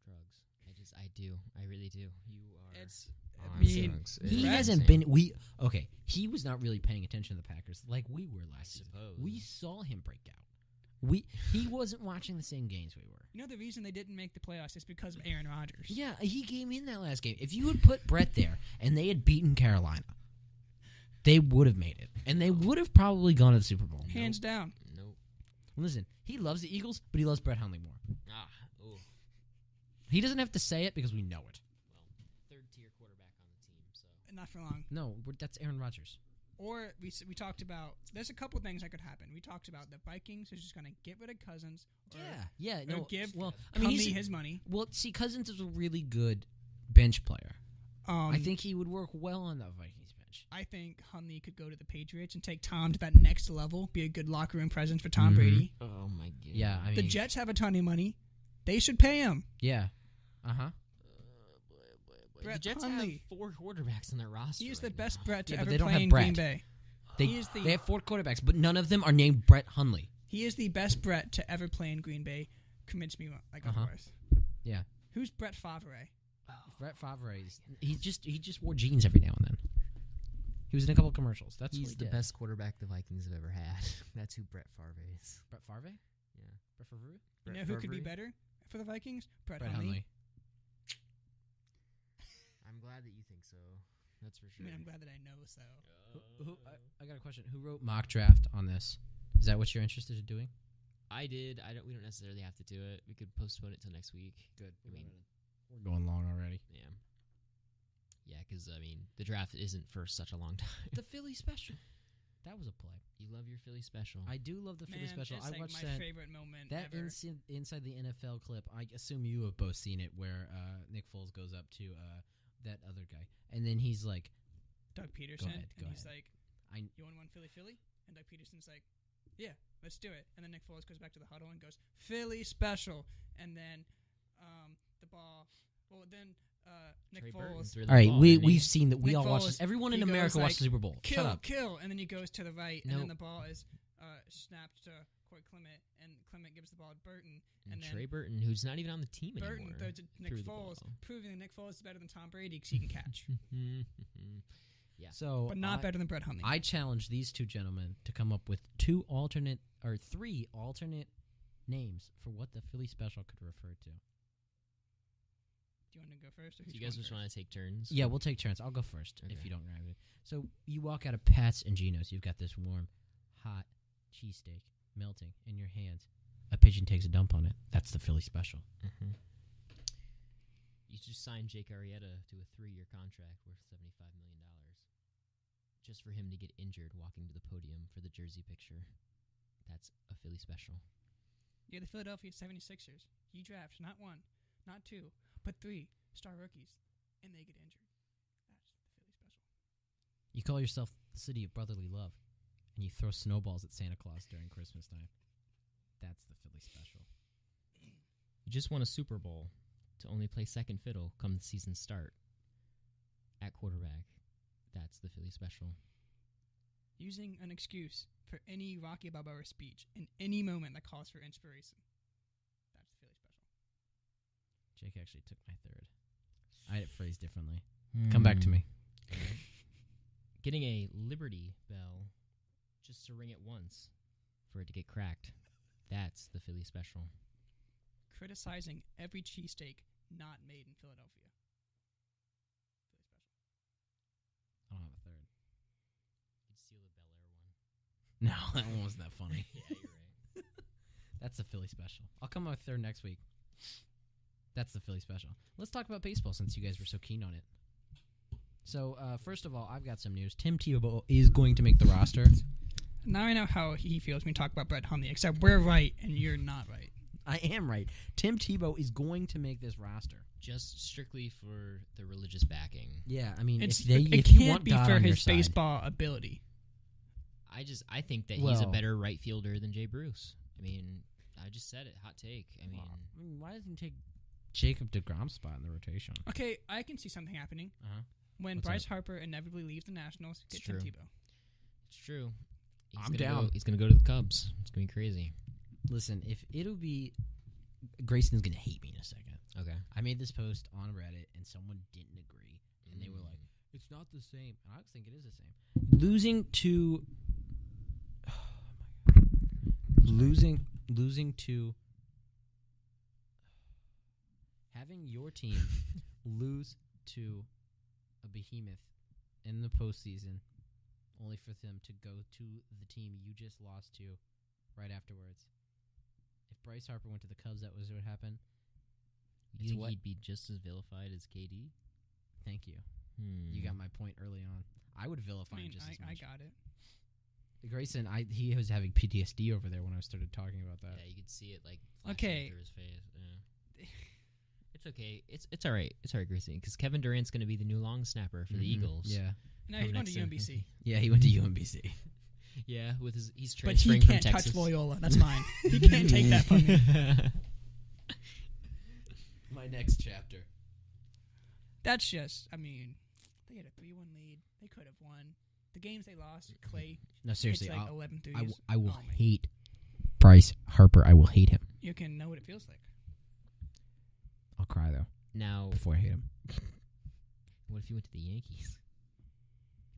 drugs. I do. I really do. You are It's on I mean, drugs. He Brett- hasn't been he was not really paying attention to the Packers like we were last season. suppose. We saw him break out. He wasn't watching the same games we were. You know the reason they didn't make the playoffs is because of Aaron Rodgers. Yeah, he came in that last game. If you had put Brett there and they had beaten Carolina, they would have made it. And they would have probably gone to the Super Bowl. Hands down. Nope. Listen, he loves the Eagles, but he loves Brett Hundley more. Ooh. He doesn't have to say it because we know it. Well, third-tier quarterback on the team, so. Not for long. No, that's Aaron Rodgers. Or we talked about there's a couple things that could happen. We talked about the Vikings are just going to get rid of Cousins. Or, Yeah. or No, give well, I mean, Hundley he's his money. well. See, Cousins is a really good bench player. I think he would work well on that Vikings bench. I think Hundley could go to the Patriots and take Tom to that next level. Be a good locker room presence for Tom Mhm. Brady. Oh, my God. Yeah, I mean, The Jets have a ton of money. They should pay him. Yeah. Uh huh. The Brett Jets Hundley. have 4 quarterbacks on their roster. He is the right best now. Brett to Yeah, but ever they don't play have in Brett. Green Bay. They He is the they have 4 quarterbacks, but none of them are named Brett Hundley. He is the best Brett to ever play in Green Bay. Convince me like Uh-huh. otherwise. Yeah. Who's Brett Favre? Brett Favre is he just wore jeans every now and then. He was in a couple commercials. That's what He's he the did. best quarterback the Vikings have ever had. That's who Brett Favre is. Brett Favre. Yeah. Brett Favre. You know who could be better for the Vikings? Brett Hundley. I'm glad that you think so. That's for I sure. mean, I'm glad that I know so. I got a question. Who wrote mock draft on this? Is that what you're interested in doing? I did. We don't necessarily have to do it. We could postpone it till next week. Good. I mean, We're going long already. yeah. Yeah, because, the draft isn't for such a long time. The Philly special. That was a play. You love your Philly special. I do love the Philly Man, special. it's I like watched my that. favorite moment That ever. inside the NFL clip, I assume you have both seen it, where Nick Foles goes up to that other guy, and then he's like, Doug Peterson. ahead, go and he's ahead. like, I- you want one Philly? And Doug Peterson's like, yeah, let's do it. And then Nick Foles goes back to the huddle and goes, Philly special. And then the ball, Nick Trey Burton Foles, threw the all right, ball, we didn't he? we've seen that. We Nick all watched Foles, this. Everyone in he goes America watched like, the Super Bowl. Shut kill, up. kill. And then he goes to the right, and Nope. then the ball is snapped to Corey Clement, and Clement gives the ball to Burton. And then Trey Burton, who's not even on the team Burton anymore. throws to Nick threw the Foles, ball. proving that Nick Foles is better than Tom Brady because he can catch, Yeah. So, but not better than Brett Hundley. I challenge these two gentlemen to come up with 3 alternate names for what the Philly special could refer to. Do you want to go first? Or Do you guys just want to take turns? Yeah, we'll take turns. I'll go first if Okay. you don't grab it. So you walk out of Pat's and Geno's. You've got this warm, hot cheesesteak melting in your hands. A pigeon takes a dump on it. That's the Philly special. Mm-hmm. You just signed Jake Arrieta to a 3-year contract worth $75 million just for him to get injured walking to the podium for the jersey picture. That's a Philly special. Yeah, the Philadelphia 76ers. You draft not 1, not 2, but 3 star rookies, and they get injured. That's the Philly special. You call yourself the city of brotherly love, and you throw snowballs at Santa Claus during Christmas time. That's the Philly special. You just won a Super Bowl to only play second fiddle come the season start at quarterback. That's the Philly special. Using an excuse for any Rocky Balboa speech in any moment that calls for inspiration. That's the Philly special. Jake actually took my third. I had it phrased differently. Come back to me. Getting a Liberty Bell just to ring it once for it to get cracked. That's the Philly special. Criticizing every cheesesteak not made in Philadelphia. Philly special. I don't have a third. You could steal the Bel Air one. No, that one wasn't that funny. Yeah, you're right. That's the Philly special. I'll come up with third next week. That's the Philly special. Let's talk about baseball since you guys were so keen on it. So, first of all, I've got some news. Tim Tebow is going to make the roster. Now I know how he feels when we talk about Brett Hundley, except we're right and you're not right. I am right. Tim Tebow is going to make this roster. Just strictly for the religious backing. Yeah, I mean, It if you can't want be God for on your his side, baseball ability. I think that he's a Well- better right fielder than Jay Bruce. I mean, I just said it. Hot take. I mean, why doesn't he take Jacob DeGrom's spot in the rotation? Okay, I can see something happening. Uh-huh. When What's Bryce up? Harper inevitably leaves the Nationals, It's get Tim true. Tebow. it's true. I'm gonna down. He's going to go to the Cubs. It's going to be crazy. Listen, if it'll be... Grayson's going to hate me in a second. Okay. I made this post on Reddit, and someone didn't agree. And they were like, it's not the same. And I think it is the same. Losing to... Oh, my God. Losing to... Having your team lose to a behemoth in the postseason, only for them to go to the team you just lost to right afterwards. If Bryce Harper went to the Cubs, that was what happened. You It's think what- he'd be just as vilified as KD? Thank you. You got my point early on. I would vilify I him mean, just as I much. got it. Grayson, he was having PTSD over there when I started talking about that. Yeah, you could see it like flashing Okay. through his face. Yeah. It's okay. It's all right. It's all right, Gracie, because Kevin Durant's going to be the new long snapper for the Mhm. Eagles. Yeah, Now he's Coming going to next UMBC. yeah, he went to UMBC. Yeah, with he's But he transferring can't from touch Texas. Loyola. That's mine. He can't take that from me. My next chapter. That's just, I mean, they had a 3-1 lead. They could have won. The games they lost, Clay, No, seriously, it's like I'll- 11 threes. I will Oh, man. hate Bryce Harper. I will hate him. You can know what it feels like. I'll cry though Now, before I hate him. what if you went to the Yankees?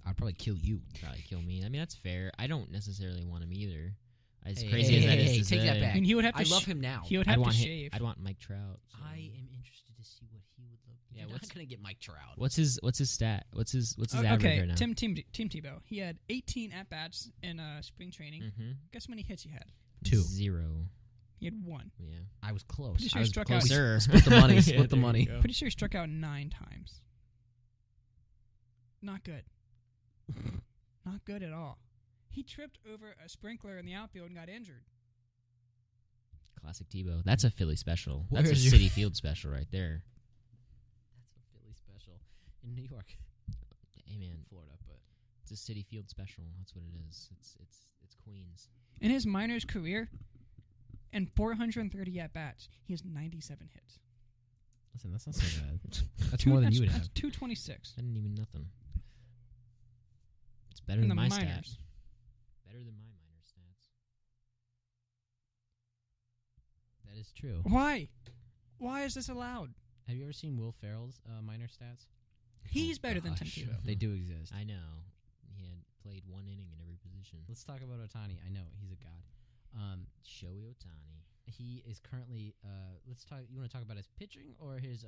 I'd probably kill you. Probably kill me. I mean, that's fair. I don't necessarily want him either. As Hey, crazy hey, as that hey, is hey, to take that say. back. I mean, he would have to I love him now. He would I'd have to want shave. I'd want Mike Trout. so. I am interested to see what he would look. Yeah, You're not what's- gonna get Mike Trout. What's his stat? What's his average Okay, right now? Tim Tebow. He had 18 at-bats in spring training. Mm-hmm. Guess how many hits he had? 2. 0. He had 1. Yeah. I was close. Pretty sure he struck out. closer. Split the money. Yeah, Split the there you money. go. Pretty sure he struck out 9 times. Not good. Not good at all. He tripped over a sprinkler in the outfield and got injured. Classic Tebow. That's a Philly special. That's a Where's your- City Field special right there. That's a Philly special in New York, Hey man, Florida, but it's a City Field special. That's what it is. It's Queens. In his minors career, and 430 at-bats, he has 97 hits. listen, that's not so bad. That's more than you would That's have. 226 That didn't even nothing. It's better in than the my minors. stats. Better than my minor stats. That is true. Why? Why is this allowed? Have you ever seen Will Ferrell's minor stats? He's better than Tim Gosh, Tebow. They do exist. I know. He had played 1 inning in every position. Let's talk about Otani. I know he's a god. Shohei Ohtani. He is currently. Let's talk. You want to talk about his pitching or his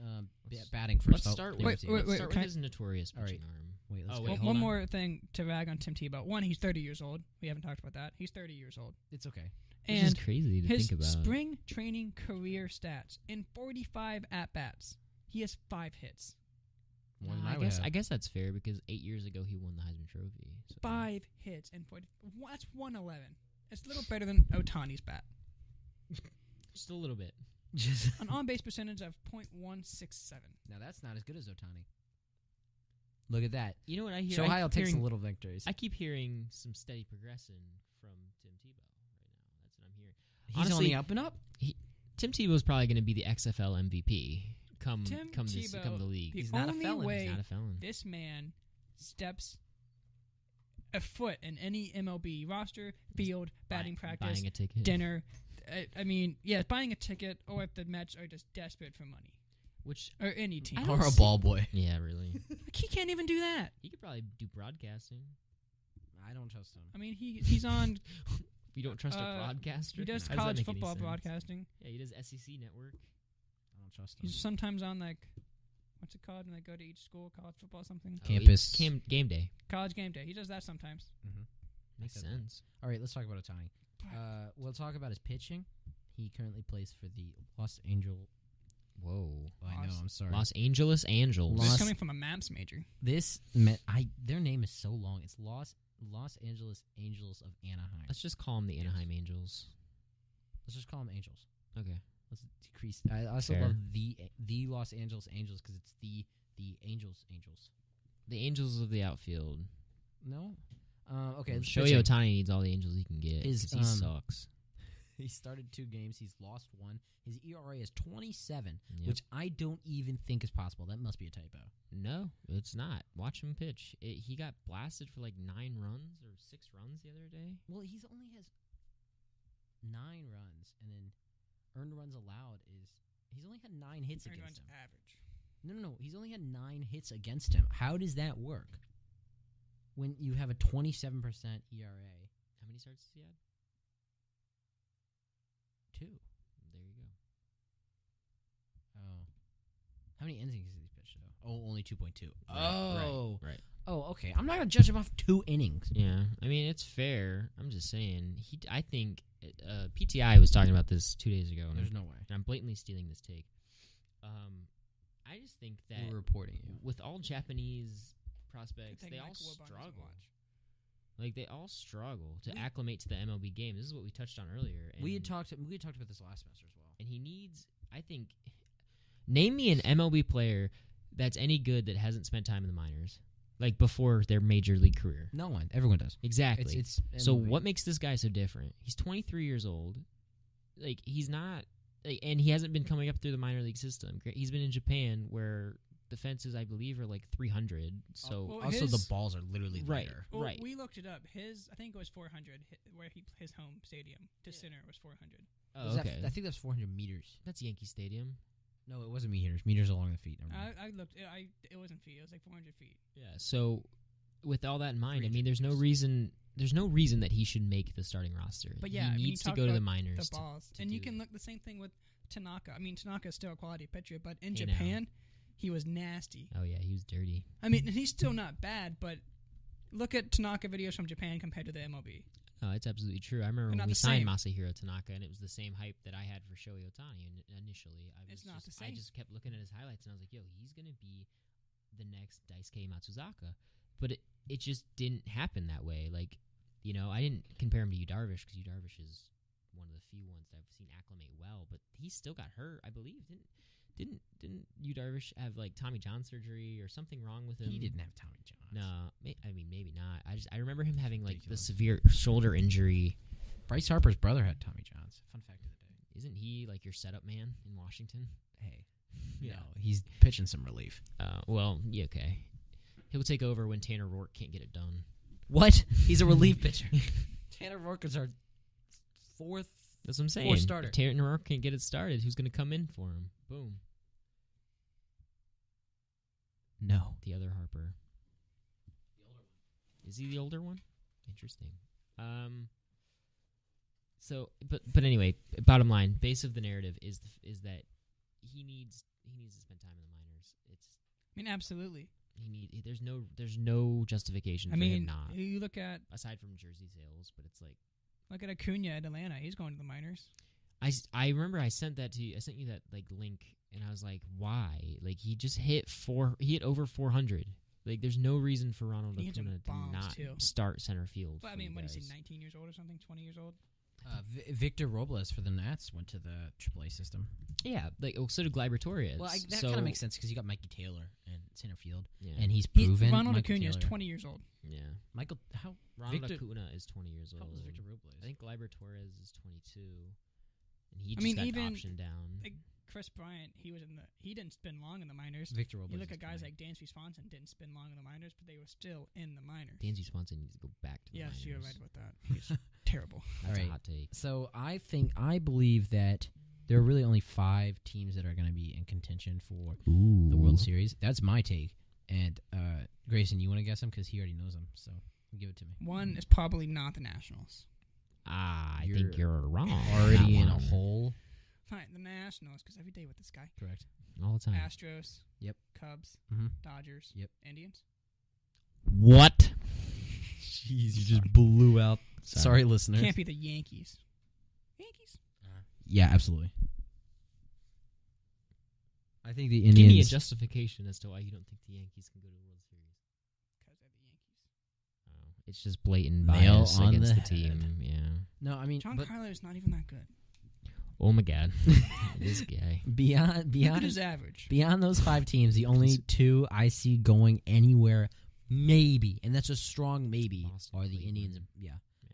batting first? Let's start with, Wait, let's start can with I- his notorious All right. pitching arm. Wait, let's Oh, go. wait, One hold on. more thing to rag on Tim Tebow. One, he's 30 years old. We haven't talked about that. He's 30 years old. It's okay. This And is crazy to his think about. spring training career stats, in 45 at-bats, he has 5 hits. More than I I would guess have. I guess that's fair because 8 years ago he won the Heisman Trophy. So. 5 hits and 40. That's 111. It's a little better than Otani's bat. Just a little bit. Just An on-base percentage of .167. now that's not as good as Otani. Look at that. You know what I hear? Shohei I will keep take some hearing- little victories. I keep hearing some steady progression from Tim Tebow right now. That's what I'm hearing. He's on honestly- the up and up. Tim Tebow's probably going to be the XFL MVP come Tim come Tebow, the league. The He's not a only felon. way He's not a felon. this man steps a foot in any MLB roster, field, batting practice, Buying a ticket. dinner. I mean, yeah, buying a ticket, or if the Mets are just desperate for money, Which or any team. I don't Or a see- ball boy. yeah, really. Like, he can't even do that. He could probably do broadcasting. I don't trust him. I mean, he's on. You don't trust a broadcaster? He does How that college make any football sense? broadcasting. Yeah, he does SEC Network. I don't trust him. He's sometimes on like, what's it called when they go to each school, college football or something. Campus. Game day. College game day. He does that sometimes. Makes said that. sense. All right, let's talk about Otani. We'll talk about his pitching. He currently plays for the Los Whoa. Oh, I know. I'm sorry. Los Angeles Angels. This Los- is coming from a maps major. Their name is so long. It's Los Angeles Angels of Anaheim. Let's just call them the Anaheim Angels. Let's just call them Angels. Okay. Let's decrease. I also Fair. love the Los Angeles Angels because it's the Angels. The Angels of the outfield. No. Okay. let's Shohei pitching. Ohtani needs all the Angels he can get. Is, 'cause he sucks. He started 2 games. He's lost 1. His ERA is 27, Yep. which I don't even think is possible. That must be a typo. No, it's not. Watch him pitch. He got blasted for like 9 runs or 6 runs the other day. Well, he's only has 9 runs, and then earned runs allowed is he's only had 9 hits Earned against runs him. average. No. He's only had 9 hits against him. How does that work? When you have a 27% ERA, How many starts has he had? 2. There you go. Oh. How many innings has he pitched, though? Oh, only 2.2. Right. Oh, okay. I'm not going to judge him off 2 innings. Yeah, I mean it's fair. I'm just saying. I think PTI was talking about this 2 days ago, and There's no way. I'm blatantly stealing this take. I just think that We're reporting you. with all Japanese prospects, Good thing they all Mike Wilbon doesn't struggle. watch. Like they all struggle to We- acclimate to the MLB game. This is what we touched on earlier. And, We had talked about this last semester as well. and he needs. I think. Name me an MLB player that's any good that hasn't spent time in the minors, like before their major league career. No one. Everyone does. Exactly. It's So MLB. what makes this guy so different? He's 23 years old. Like he's not, and he hasn't been coming up through the minor league system. He's been in Japan where the fences, I believe, are like 300. So Well, Also, the his- balls are literally Right. lighter. Well, Right. we looked it up. I think it was 400, where his home stadium to center was 400. oh, okay, I think that's 400 meters. that's Yankee Stadium. No, it wasn't meters. Meters along the feet. Never mind. I looked. It wasn't feet. It was like 400 feet. Yeah. So with all that in mind, I 300 mean, there's no meters. reason. There's no reason that he should make the starting roster. But yeah, I he mean, you needs to talk go to the about minors. The balls, to and you do can it. look the same thing with Tanaka. I mean, Tanaka is still a quality pitcher, but in Hey, now. Japan, he was nasty. Oh yeah, he was dirty. I mean, he's still not bad, but look at Tanaka videos from Japan compared to the MLB. Oh, it's absolutely true. I remember They're when not we the signed same. Masahiro Tanaka, and it was the same hype that I had for Shohei Ohtani initially. It's not the I same. just kept looking at his highlights, and I was like, "Yo, he's gonna be the next Daisuke Matsuzaka," but it just didn't happen that way. Like, I didn't compare him to Yu Darvish because Yu Darvish is one of the few ones that I've seen acclimate well, but he still got hurt. I believe didn't Yu Darvish have like Tommy John surgery or something wrong with him? He didn't have Tommy John. No, I mean maybe not. I remember him having like the Ridiculous. severe shoulder injury. Bryce Harper's brother had Tommy John's. Fun fact of the day. Isn't he like your setup man in Washington? Hey, Yeah. no, he's pitching some relief. Well, yeah, okay. He'll take over when Tanner Rourke can't get it done. What? He's a relief pitcher. Tanner Rourke is our 4th. That's what I'm saying. starter. If Tanner Rourke can't get it started, who's going to come in for him? Boom. No. The other Harper. Is he the older one? Interesting. So, but anyway, bottom line, base of the narrative is that he needs to spend time in the minors. I mean, absolutely. There's no justification I for him mean, not, you look at aside from jersey sales, but it's like Acuna at Atlanta. He's going to the minors. I remember I sent you that like link, and I was like, why? Like he just hit over 400. Like there's no reason for Ronald He hit some Acuna to bombs, not too. start center field. But I for mean, you what is he, guys. 19 years old or something? 20 years old? Victor Robles for the Nats went to the AAA system. Yeah, like so did Gleyber Torres. Well, that So- kind of makes sense because you got Mikey Taylor in center field, Yeah, and he's proven. Ronald Michael Acuna is Taylor- 20 years old. yeah. Michael, how Ronald Victor- Acuna is 20 years how old. old is Victor Robles? I think Gleyber Torres is 22, and he I just mean, got even, optioned down. like, Chris Bryant, he didn't spend long in the minors. Victor Robles. You look is at guys 20. like Dansby Swanson didn't spend long in the minors, but they were still in the minors. Dansby Swanson needs to go back to the Yes, minors. you're right about that. He's terrible. That's Alright. a hot take. So I believe that there are really only 5 teams that are going to be in contention for Ooh. the World Series. That's my take. And Grayson, you want to guess them because he already knows them. So give it to me. One is probably not the Nationals. I You're think you're wrong. on Already that in a one. hole. Fine, the Nationals, because every day with this guy. Correct. all the time. Astros. Yep. Cubs. Mhm. Dodgers. Yep. Indians. What? Jeez, you just blew out. Sorry, listeners. Can't be the Yankees. Yankees. Yeah, absolutely. I think the Give me a Indians. justification as to why you don't think the Yankees can go to the World Series. Because they're the Yankees. Oh, it's just blatant Nail bias on against the the team. Yeah. No, I mean, John but Carlo is not even that good. Oh my God, this guy. Look at beyond his average. beyond those 5 teams, the only 2 I see going anywhere, maybe, and that's a strong maybe, Boston, are the Cleveland. Indians. Yeah,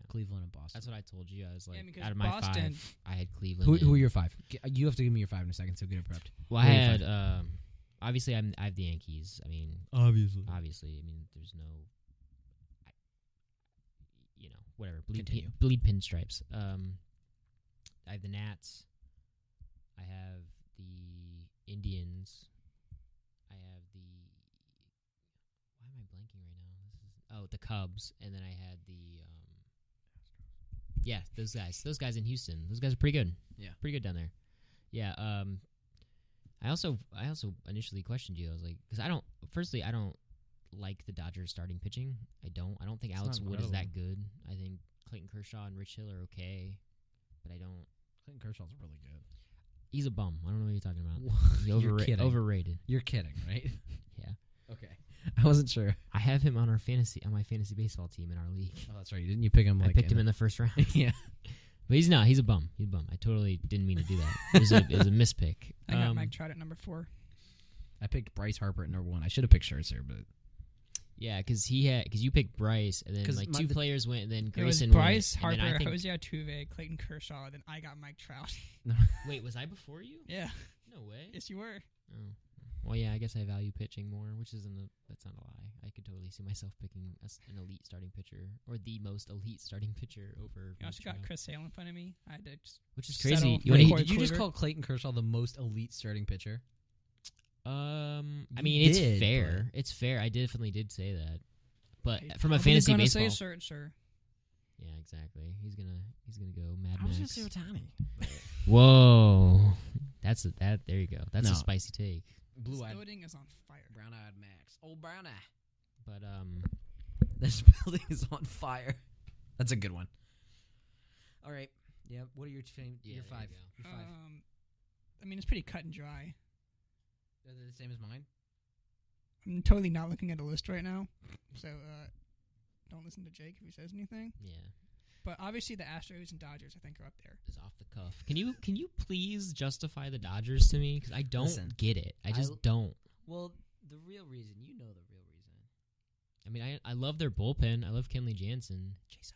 Cleveland and Boston. That's what I told you. I was like, because out of my Boston- 5, I had Cleveland. Who are in. your 5? You have to give me your 5 in a second, so get it prepped. Well, I who are your had obviously I have the Yankees. I mean, Obviously. I mean, there's no, whatever. Continue. Bleed pinstripes. I have the Nats. I have the Indians. I have the. Why am I blanking right now? The Cubs, and then I had the. Yeah, those guys. Those guys in Houston. Those guys are pretty good. Yeah. Pretty good down there. Yeah. I also initially questioned you. I was like, because I don't like the Dodgers starting pitching. I don't think It's Alex not Wood is that incredible. good. I think Clayton Kershaw and Rich Hill are okay, but I don't. Clayton Kershaw's really good. He's a bum. I don't know what you're talking about. He's You're kidding. overrated. You're kidding, right? Yeah. Okay. I wasn't sure. I have him on my fantasy baseball team in our league. Oh, that's right. Didn't you pick him? I picked him in the first round. Yeah. But he's not. He's a bum. He's a bum. I totally didn't mean to do that. It was a mispick. I got Mike Trout at number 4. I picked Bryce Harper at number 1. I should have picked Scherzer, but Yeah, because you picked Bryce, and then 'Cause like my- 2 players went, and then It was Grayson Bryce, went. and then Harper, I think, Jose Altuve, Clayton Kershaw, then I got Mike Trout. wait, was I before you? Yeah. No way. Yes, you were. Oh. Well, yeah, I guess I value pitching more, which that's not a lie. I could totally see myself picking an elite starting pitcher or the most elite starting pitcher over. You Mike also got Trout, Chris Sale in front of me. I had to just which is settle crazy. for You wanna- Corey did you just Kluber. call Clayton Kershaw the most elite starting pitcher? I You mean, it's did, fair. It's fair. I definitely did say that, but He's from a probably fantasy gonna baseball, say certain, sir. yeah, exactly. He's gonna go Mad I was going Max. to say Otani. Whoa, that. There you go. That's No. a spicy take. Blue This eyed, building is on fire. brown eyed Max. Old brown eye. But This building is on fire. That's a good one. All right. Yeah. What are your Yeah, your there 5? you go. Your 5. I mean, it's pretty cut and dry. Are they the same as mine? I'm totally not looking at a list right now, so don't listen to Jake if he says anything. yeah, But obviously, the Astros and Dodgers, I think, are up there. it's off the cuff. Can you please justify the Dodgers to me? Because I don't Listen, get it. I just don't. Well, the real reason, you know the real reason. I mean, I love their bullpen. I love Kenley Jansen. Chase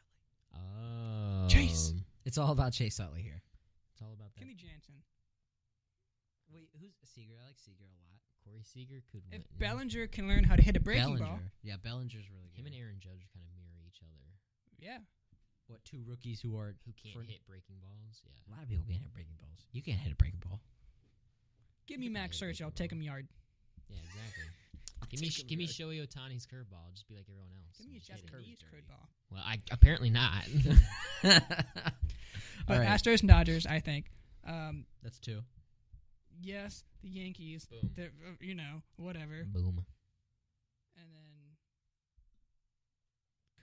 Utley. Oh, Chase! It's all about Chase Utley here. It's all about that. Kenny Jansen. Wait, who's Seager? I like Seager a lot. Corey Seager could If win. Bellinger can learn how to hit a breaking Bellinger. ball, Yeah, Bellinger's really good. Him and Aaron Judge kind of mirror each other. yeah. What, 2 rookies who are Who can't for- hit breaking balls? Yeah. A lot of people can't hit breaking balls. You can't hit a breaking ball. Give me Look at Max that Scherzer. I'll breaking take ball. him yard. Yeah, exactly. take him give me yard. Shohei Otani's curveball. Just be like everyone else. Give me a I'm just kidding. Japanese dirty. curveball. Well, I apparently not. But All right. Astros and Dodgers, I think. That's 2. Yes, the Yankees. Boom. They're, whatever. Boom. And then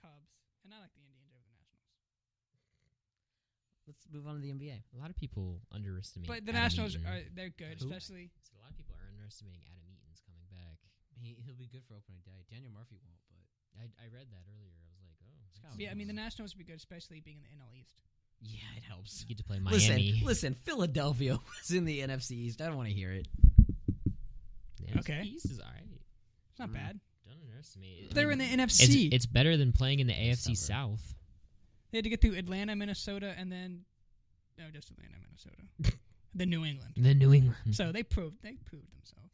Cubs. And I like the Indians over the Nationals. Let's move on to the NBA. A lot of people underestimate. But the Adam Nationals, Eaton. they're good, Who? especially. So a lot of people are underestimating Adam Eaton's coming back. He'll be good for opening day. Daniel Murphy won't, but I read that earlier. I was like, oh, kinda Yeah, I mean, the awesome. Nationals would be good, especially being in the NL East. yeah, it helps. you get to play Miami. Listen, Philadelphia was in the NFC East. I don't want to hear it. The NFC Okay. East is all right. It's not Mm. bad. Don't underestimate it. They're in the NFC. It's better than playing in the AFC Stubborn. South. They had to get through Atlanta, Minnesota, and then no, just Atlanta, Minnesota, then New England. The New England. So they proved themselves.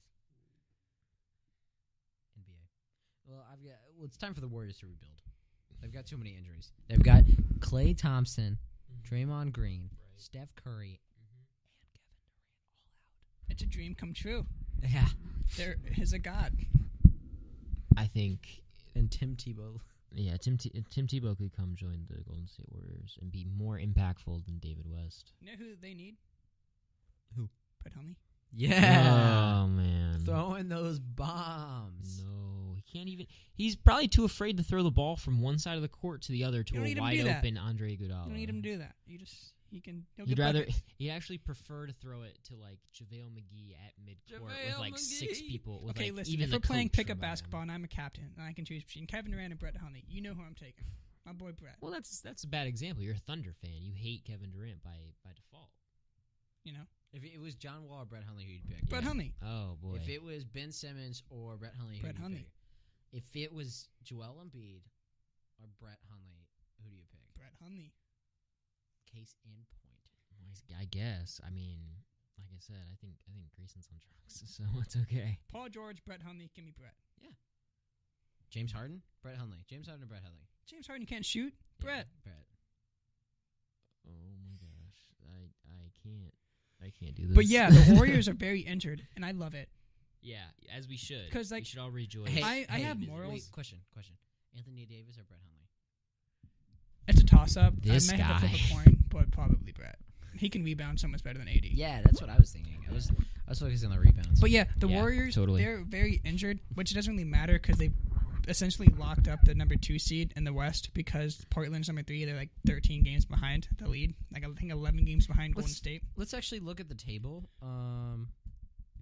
NBA. Well, it's time for the Warriors to rebuild. They've got too many injuries. They've got Klay Thompson, Draymond Green, Right. Steph Curry, It's a dream come true. and Kevin Durant There is a god. I think, and Tim Tebow. yeah, Tim Tebow could come join the Golden State Warriors and be more impactful than David West. You know who they need? Who? Put homie. Yeah, Oh man. throwing those bombs. No, he can't even. He's probably too afraid to throw the ball from one side of the court to the other You to don't a need him to wide do that. open Andre Iguodala. You don't need him to do that. You just He'll He'd get rather. buckets. He'd actually prefer to throw it to like JaVale McGee at midcourt with JaVale like 6 McGee. people. With, Okay, like, listen. even If the we're playing coach pickup from, basketball and I'm a captain and I can choose between Kevin Durant and Brett Hundley, you know who I'm taking. My boy Brett. Well, that's a bad example. You're a Thunder fan. You hate Kevin Durant by default. You know, If it was John Wall or Brett Hundley, who you'd pick? Brett Hundley. Oh boy. If it was Ben Simmons or Brett Hundley, Brett who do you Hundley. pick? If it was Joel Embiid or Brett Hundley, who do you pick? Brett Hundley. Case in point. I guess. I mean, like I said, I think Grayson's on drugs, so it's okay. Paul George, Brett Hundley. Give me Brett. James Harden, Brett Hundley. James Harden or Brett Hundley? James Harden can't shoot. Yeah, Brett. Brett. Oh my gosh, I can't do this. But yeah, the Warriors are very injured, and I love it. yeah, as we should. 'Cause, like, we should all rejoice. Hey, I have wait, morals. question. Anthony Davis or Brett Hundley? It's a toss-up. This I may have to flip guy. a coin, but probably Brett. He can rebound so much better than AD. Yeah, that's what I was thinking. I was focusing on the rebounds. But yeah, the Yeah, Warriors, totally. they're very injured, which doesn't really matter because they essentially locked up the number 2 seed in the West because Portland's number 3. They're like 13 games behind the lead. Like I think 11 games behind Golden State. Let's actually look at the table.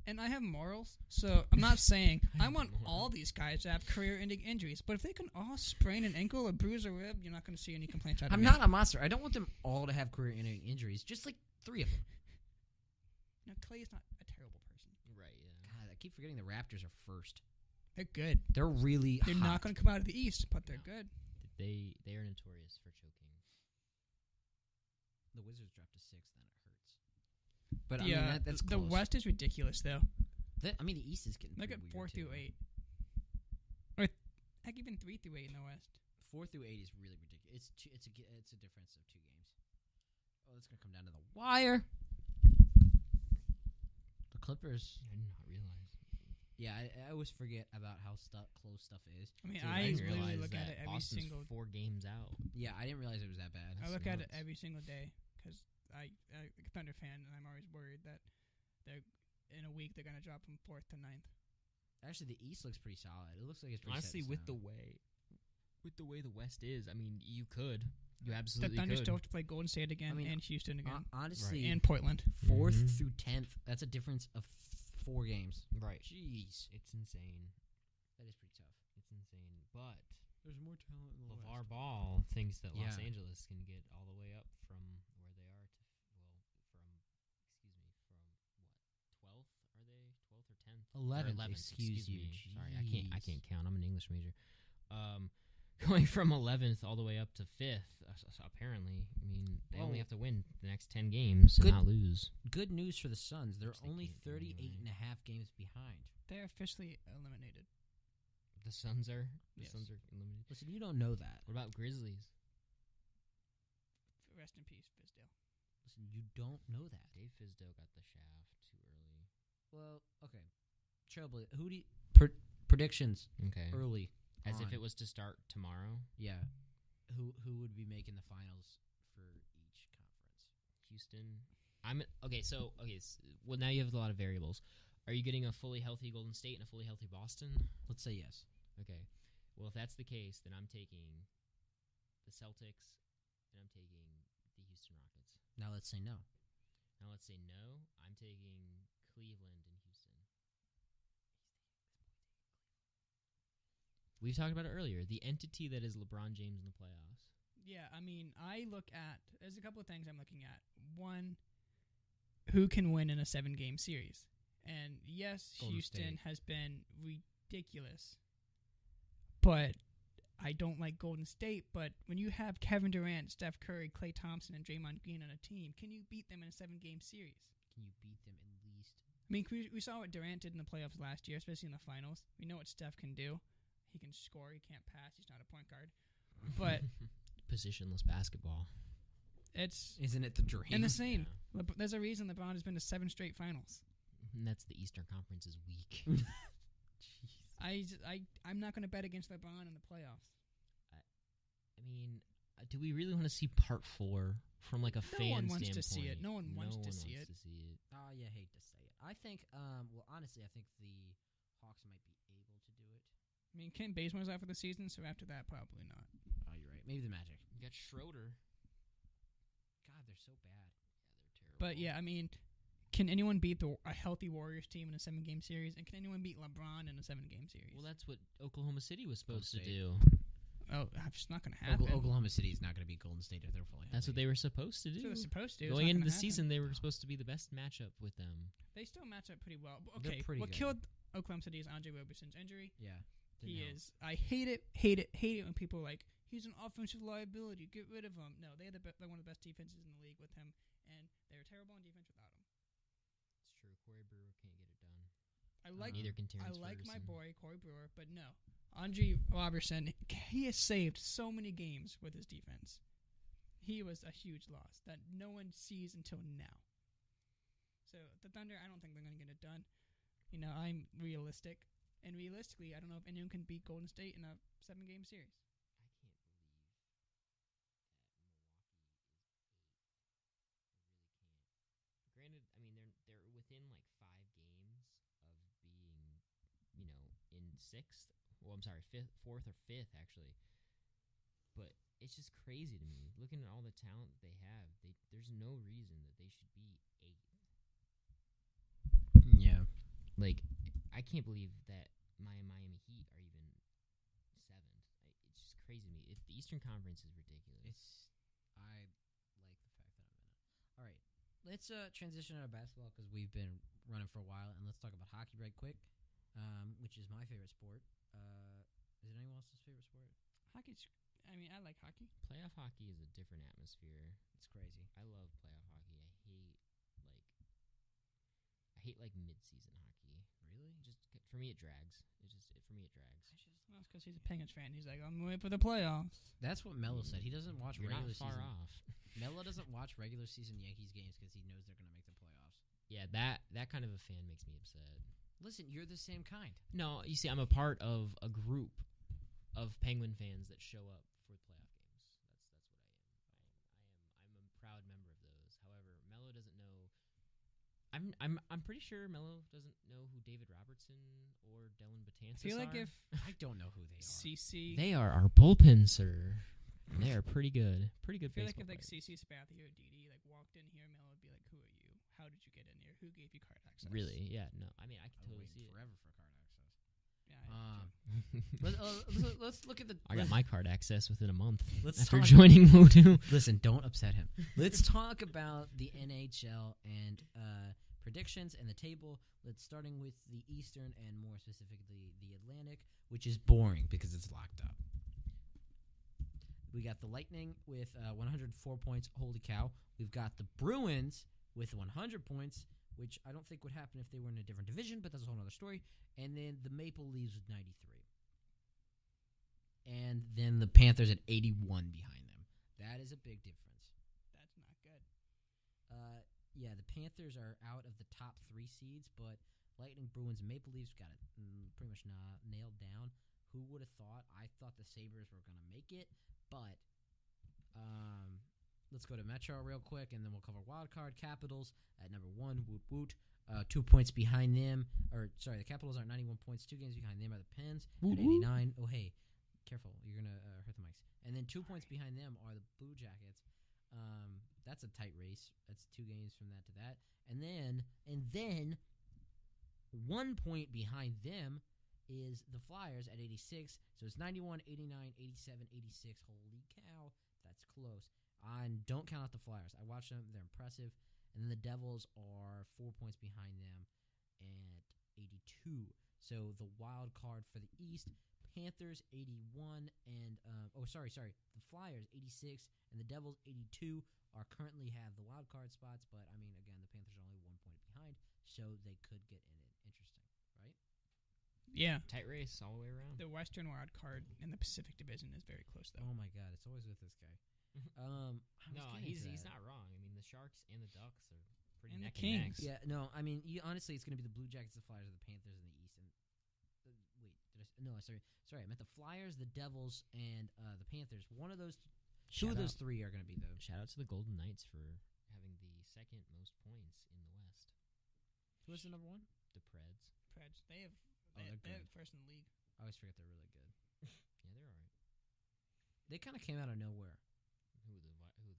And I have morals, so I'm not saying I have want morals. all these guys to have career-ending injuries. But if they can all sprain an ankle or bruise a rib, you're not going to see any complaints out of I'm me. not a monster. I don't want them all to have career-ending injuries. Just like 3 of them. No, Clay is not a terrible person. Right. Yeah. God, I keep forgetting the Raptors are first. They're good. They're really They're hot. not going to come out of the East, but they're good. They are notorious for choking. The Wizards dropped to 6th, then it hurts. But Yeah, I mean, that's the close. West is ridiculous, though. I mean, the East is getting Look pretty at weird 4 through too. 8. Or heck, even 3 through 8 in the West. 4 through 8 is really ridiculous. It's a difference of 2 games. Oh, that's gonna come down to the wire. The Clippers. I did not realize. Yeah, I always forget about how close stuff is. I mean, Dude, I didn't literally realize look at that it every Boston's single. 4 games out. Yeah, I didn't realize it was that bad. I look at it nuts. every single day because I'm a Thunder fan, and I'm always worried that they're in a week they're gonna drop from 4th to 9th. Actually, the East looks pretty solid. It looks like it's pretty Honestly, set in with the stone. way the West is, I mean, you could. You The absolutely Thunder could. still have to play Golden State again I mean, and Houston again honestly, and Portland. 4th Mhm. through 10th. That's a difference of 4 games. Right. Jeez, It's insane. that is pretty tough. It's insane. But There's more talent in the LeVar Ball thinks that Los Yeah. Angeles can get all the way up from where they are to, from 12th? Are they 12th or 10th? 11th, 11th, excuse you. me. Sorry, I Jeez. can't count. I'm an English major. Going from 11th all the way up to 5th, so apparently, I mean, they only Well, have to win the next 10 games and good- not lose. Good news for the Suns. They're Which they only can't do 38 anyway. and a half games behind. They're officially eliminated. The Suns are Yes. eliminated. Listen, you don't know that. What about Grizzlies? Rest in peace, Fizdale. Listen, you don't know that. Dave Fizdale got the shaft too early. Well, okay. Trailblazer. Who do you, predictions Okay. early? As if on. it was to start tomorrow. Yeah. Who would be making the finals for each conference? Houston. Well, now you have a lot of variables. Are you getting a fully healthy Golden State and a fully healthy Boston? Let's say yes. Okay. Well, if that's the case, then I'm taking the Celtics and I'm taking the Houston Rockets. Now let's say no. Now let's say no. I'm taking Cleveland and Houston. We've talked about it earlier. The entity that is LeBron James in the playoffs. Yeah, I mean, there's a couple of things I'm looking at. One, who can win in a 7-game series? And yes, Golden Houston State. has been ridiculous. But I don't like Golden State. But when you have Kevin Durant, Steph Curry, Klay Thompson, and Draymond Green on a team, can you beat them in a 7-game series? Can you beat them at least? I mean, we saw what Durant did in the playoffs last year, especially in the finals. We know what Steph can do. He can score. He can't pass. He's not a point guard. But Positionless basketball. it's Isn't it the dream? and the same. Yeah. There's a reason LeBron has been to 7 straight finals. And that's the Eastern Conference is weak. Jeez. I'm not going to bet against LeBron in the playoffs. I mean, do we really want to see part 4 from like a No fan one wants to standpoint? see it. No one wants to see it. Oh, you hate to say it. I think, well, honestly, I think the Hawks might be able to do it. I mean, Kent Bazemore's out for the season, so after that, probably not. Oh, you're right. Maybe the Magic. You got Schroeder. God, they're so bad. Yeah, they're terrible. But yeah, I mean, can anyone beat a healthy Warriors team in a 7-game series? And can anyone beat LeBron in a 7-game series? Well, that's what Oklahoma City was supposed to State. do. oh, it's not going to happen. Oklahoma City is not going to beat Golden State if they're fully That's what healthy. they were supposed to So do. they're supposed to. It's Going not into gonna the happen. season, they were No. supposed to be the best matchup with them. They still match up pretty well. But They're okay, pretty what good. killed Oklahoma City is Andre Roberson's injury. Yeah. He Didn't help. is. I hate it when people are like, he's an offensive liability. Get rid of him. No, they're one of the best defenses in the league with him, and they were terrible on defense without him. It's true. Corey Brewer can't get it done. I like Neither can I Terrence like my Ferguson. boy Corey Brewer, but no, Andre Robertson. He has saved so many games with his defense. He was a huge loss that no one sees until now. So the Thunder, I don't think they're going to get it done. You know, I'm realistic. And realistically, I don't know if anyone can beat Golden State in a 7-game series. I can't believe that Milwaukee is 8. They really can't. Granted, I mean they're within like 5 games of being, in 6th. Well, I'm sorry, 4th or 5th actually. But it's just crazy to me. Looking at all the talent that they have, there's no reason that they should be 8th. Yeah. Like, I can't believe that my Miami Heat are even 7th. It's just crazy to me. The Eastern Conference is ridiculous. I like the fact that I'm in it. All right, let's transition out of basketball because we've been running for a while, and let's talk about hockey right quick, which is my favorite sport. Is it anyone else's favorite sport? Hockey's. I mean, I like hockey. Playoff hockey is a different atmosphere. It's crazy. I love playoff hockey. I hate like mid-season hockey. Really? For me, it drags. For me, it drags. Well, it's because he's a Penguins fan. He's like, I'm waiting for the playoffs. That's what Mello said. He doesn't watch You're regular not far season. off. Mello doesn't watch regular season Yankees games because he knows they're going to make the playoffs. Yeah, that kind of a fan makes me upset. Listen, you're the same kind. No, you see, I'm a part of a group of Penguin fans that show up for playoff games. That's what I am. I'm a proud member of those. However, Mello doesn't know. I'm pretty sure Mello doesn't know who David Robertson or Dylan Betances I feel like are. if I don't know who they are. CC. They are our bullpen, sir. They are pretty good. Pretty good I feel like baseball if players. CC Sabathia or Didi walked in here, Mel would be like, "Who are you? How did you get in here? Who gave you card access?" Really? Yeah. No. I mean, I can I've totally waited see forever for card access. Yeah. Let's look at the. I got my card access within a month Let's after talk- joining Voodoo. Listen, don't upset him. Let's talk about the NHL and predictions and the table. Let's starting with the Eastern and more specifically the Atlantic, which is boring because it's locked up. We got the Lightning with 104 points. Holy cow. We've got the Bruins with 100 points, which I don't think would happen if they were in a different division, but that's a whole other story. And then the Maple Leafs with 93. And then the Panthers at 81 behind them. That is a big difference. That's not good. Yeah, the Panthers are out of the top 3 seeds, but Lightning, Bruins, and Maple Leafs got it pretty much nailed down. Who would have thought? I thought the Sabres were going to make it, but let's go to Metro real quick, and then we'll cover wild card. Capitals at number 1, woot woot. 2 points behind them, the Capitals are 91 points. 2 games behind them are the Pens at 89. Oh, hey, careful, you're gonna hurt the mics. And then 2 points behind them are the Blue Jackets. That's a tight race. That's 2 games from that to that. And then 1 point behind them is the Flyers at 86. So it's 91, 89, 87, 86. Holy cow, that's close. And don't count out the Flyers. I watched them. They're impressive. And then the Devils are 4 points behind them at 82. So the wild card for the East, Panthers 81 and the Flyers 86 and the Devils 82 are currently have the wild card spots, but I mean again the Panthers are only 1 point behind, so they could get in it. Interesting, right? Yeah. Tight race all the way around. The Western wild card in the Pacific Division is very close, though. Oh my God, it's always with this guy. No, he's not wrong. I mean, the Sharks and the Ducks are pretty And the neck Kings. and neck. Yeah, no, I mean honestly, it's going to be the Blue Jackets, the Flyers, and the Panthers in the East. And sorry, I meant the Flyers, the Devils, and the Panthers. One of those. Two of those 3 are going to be those. Shout out to the Golden Knights for having the second most points in the West. Who was the number 1? The Preds. Preds, they're they're good. first in the league. I always forget they're really good. Yeah, they're all right. They kind of came out of nowhere. Who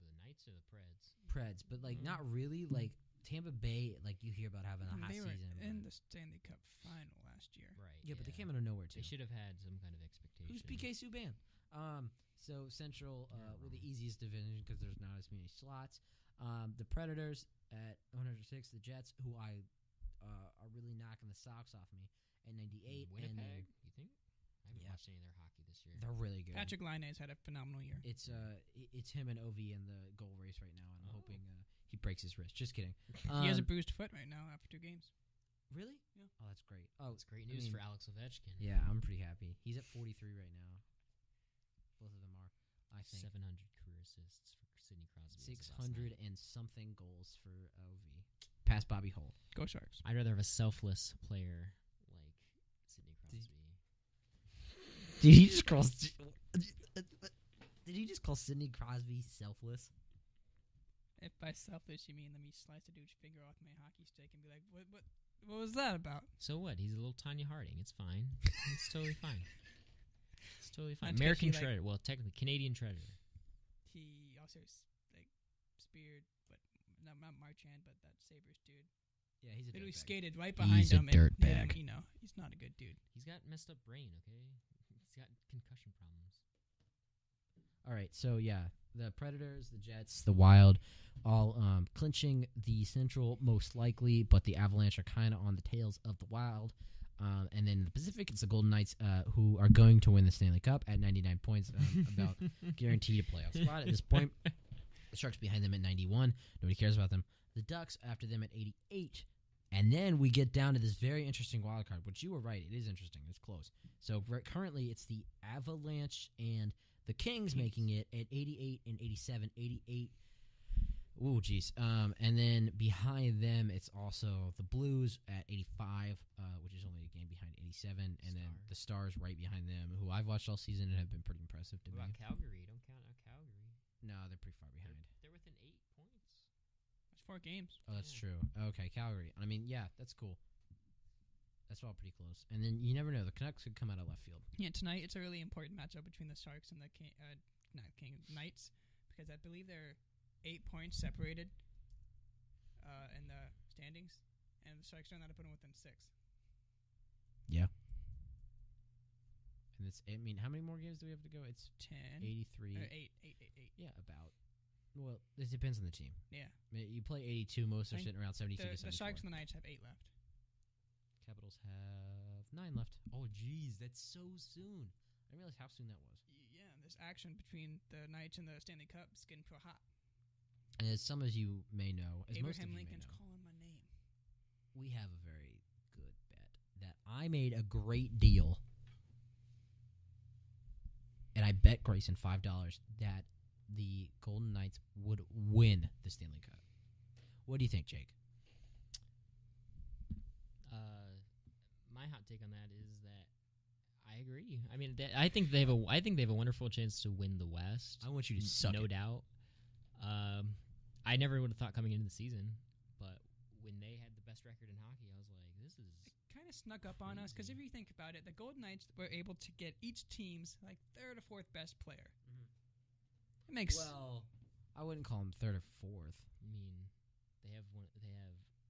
the Knights say the Preds. Preds, but like not really. Like Tampa Bay, like you hear about having a hot They were season. in but- the Stanley Cup final last year. Right. yeah, but they came out of nowhere too. They should have had some kind of expectation. Who's PK Subban? So Central with the easiest division because there's not as many slots. The Predators at 106, the Jets, who I are really knocking the socks off me at 98. Winnipeg, and then you think? I haven't Yeah. watched any of their hockey this year. they're really good. Patrick Laine's had a phenomenal year. It's him and Ovi in the goal race right now, and I'm Oh. hoping he breaks his wrist. Just kidding. He has a bruised foot right now after 2 games. Really? Yeah. Oh, that's great. Oh, It's great I news mean, for Alex Ovechkin. Yeah, I'm pretty happy. He's at 43 right now. Both of them are, I think. 700 career assists for Sidney Crosby. as of last 600 night. and something goals for Ovi. Past Bobby Holt. Go Sharks. I'd rather have a selfless player like Sidney Crosby. Did he just call? Did he just call Sidney Crosby selfless? If by selfish you mean let me slice a dude's finger off my hockey stick and be like, what was that about? So what? He's a little Tanya Harding. It's fine. It's totally fine. It's totally fine. Not to American get you, like- treasure. Well, technically Canadian treasure. He also speared, but not Marchand, but that Sabres dude. Yeah, he's a Literally dirtbag. skated right behind He's a him. dirtbag. And, he's not a good dude. He's got messed up brain. Okay, he's got concussion problems. All right, so yeah, the Predators, the Jets, the Wild, all clinching the Central most likely, but the Avalanche are kind of on the tails of the Wild. And then the Pacific, it's the Golden Knights who are going to win the Stanley Cup at 99 points, about guaranteed a playoff spot at this point. The Sharks behind them at 91. Nobody cares about them. The Ducks after them at 88. And then we get down to this very interesting wild card, which you were right. It is interesting. It's close. So currently it's the Avalanche and the Kings making it at 88 and 87. 88. Ooh, geez. And then behind them, it's also the Blues at 85, which is only a game behind 87. And then the Stars right behind them, who I've watched all season and have been pretty impressive to What me. about Calgary? Don't count out Calgary. No, they're pretty far behind. They're within 8 points. It's 4 games. Oh, that's Yeah. true. Okay, Calgary. I mean, yeah, that's cool. That's all pretty close. And then you never know. The Canucks could come out of left field. Yeah, tonight it's a really important matchup between the Sharks and the Knights, because I believe they're 8 points separated in the standings, and the Sharks are not put them within 6. And it's, I mean, how many more games do we have to go? It's 10, 83. 8. Yeah, about. Well, it depends on the team. Yeah. I mean, you play 82, most are I think sitting around 72 to 74. The Sharks and the Knights have 8 left. Capitals have 9 left. Oh, jeez, that's so soon. I didn't realize how soon that was. Yeah, this action between the Knights and the Stanley Cup is getting pro hot. And as some of you may know, as most of Abraham you Lincoln's may know, calling my name. we have a very good bet that I made a great deal, and I bet Grayson $5 that the Golden Knights would win the Stanley Cup. What do you think, Jake? My hot take on that is that I agree. I mean, I think they have a wonderful chance to win the West. I want you to suck no it. doubt. I never would have thought coming into the season, but when they had the best record in hockey, I was like, this is Kind of snuck up on us, because if you think about it, the Golden Knights were able to get each team's third or fourth best player. It makes Well, I wouldn't call him third or fourth. I mean, they have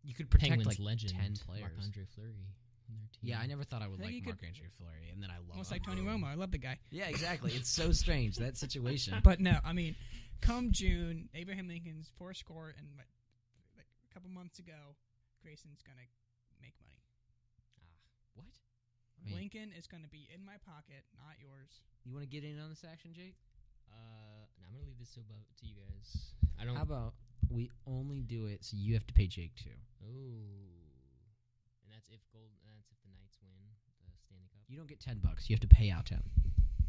You could protect Penguins like legend 10 players. Marc-Andre Fleury on their team. Yeah, I never thought I would I think like you could- Marc-Andre Fleury, and then I love almost him. like Tony Romo. I love the guy. Yeah, exactly. It's so strange, that situation. But no, I mean, come June, Abraham Lincoln's 4 score, and a couple months ago, Grayson's gonna make money. What? I mean, Lincoln is gonna be in my pocket, not yours. you want to get in on this action, Jake? Now I'm gonna leave this to you guys. I don't. How about we only do it so you have to pay Jake too? Oh, and that's if the Knights win the Stanley Cup. You don't get $10. You have to pay out 10.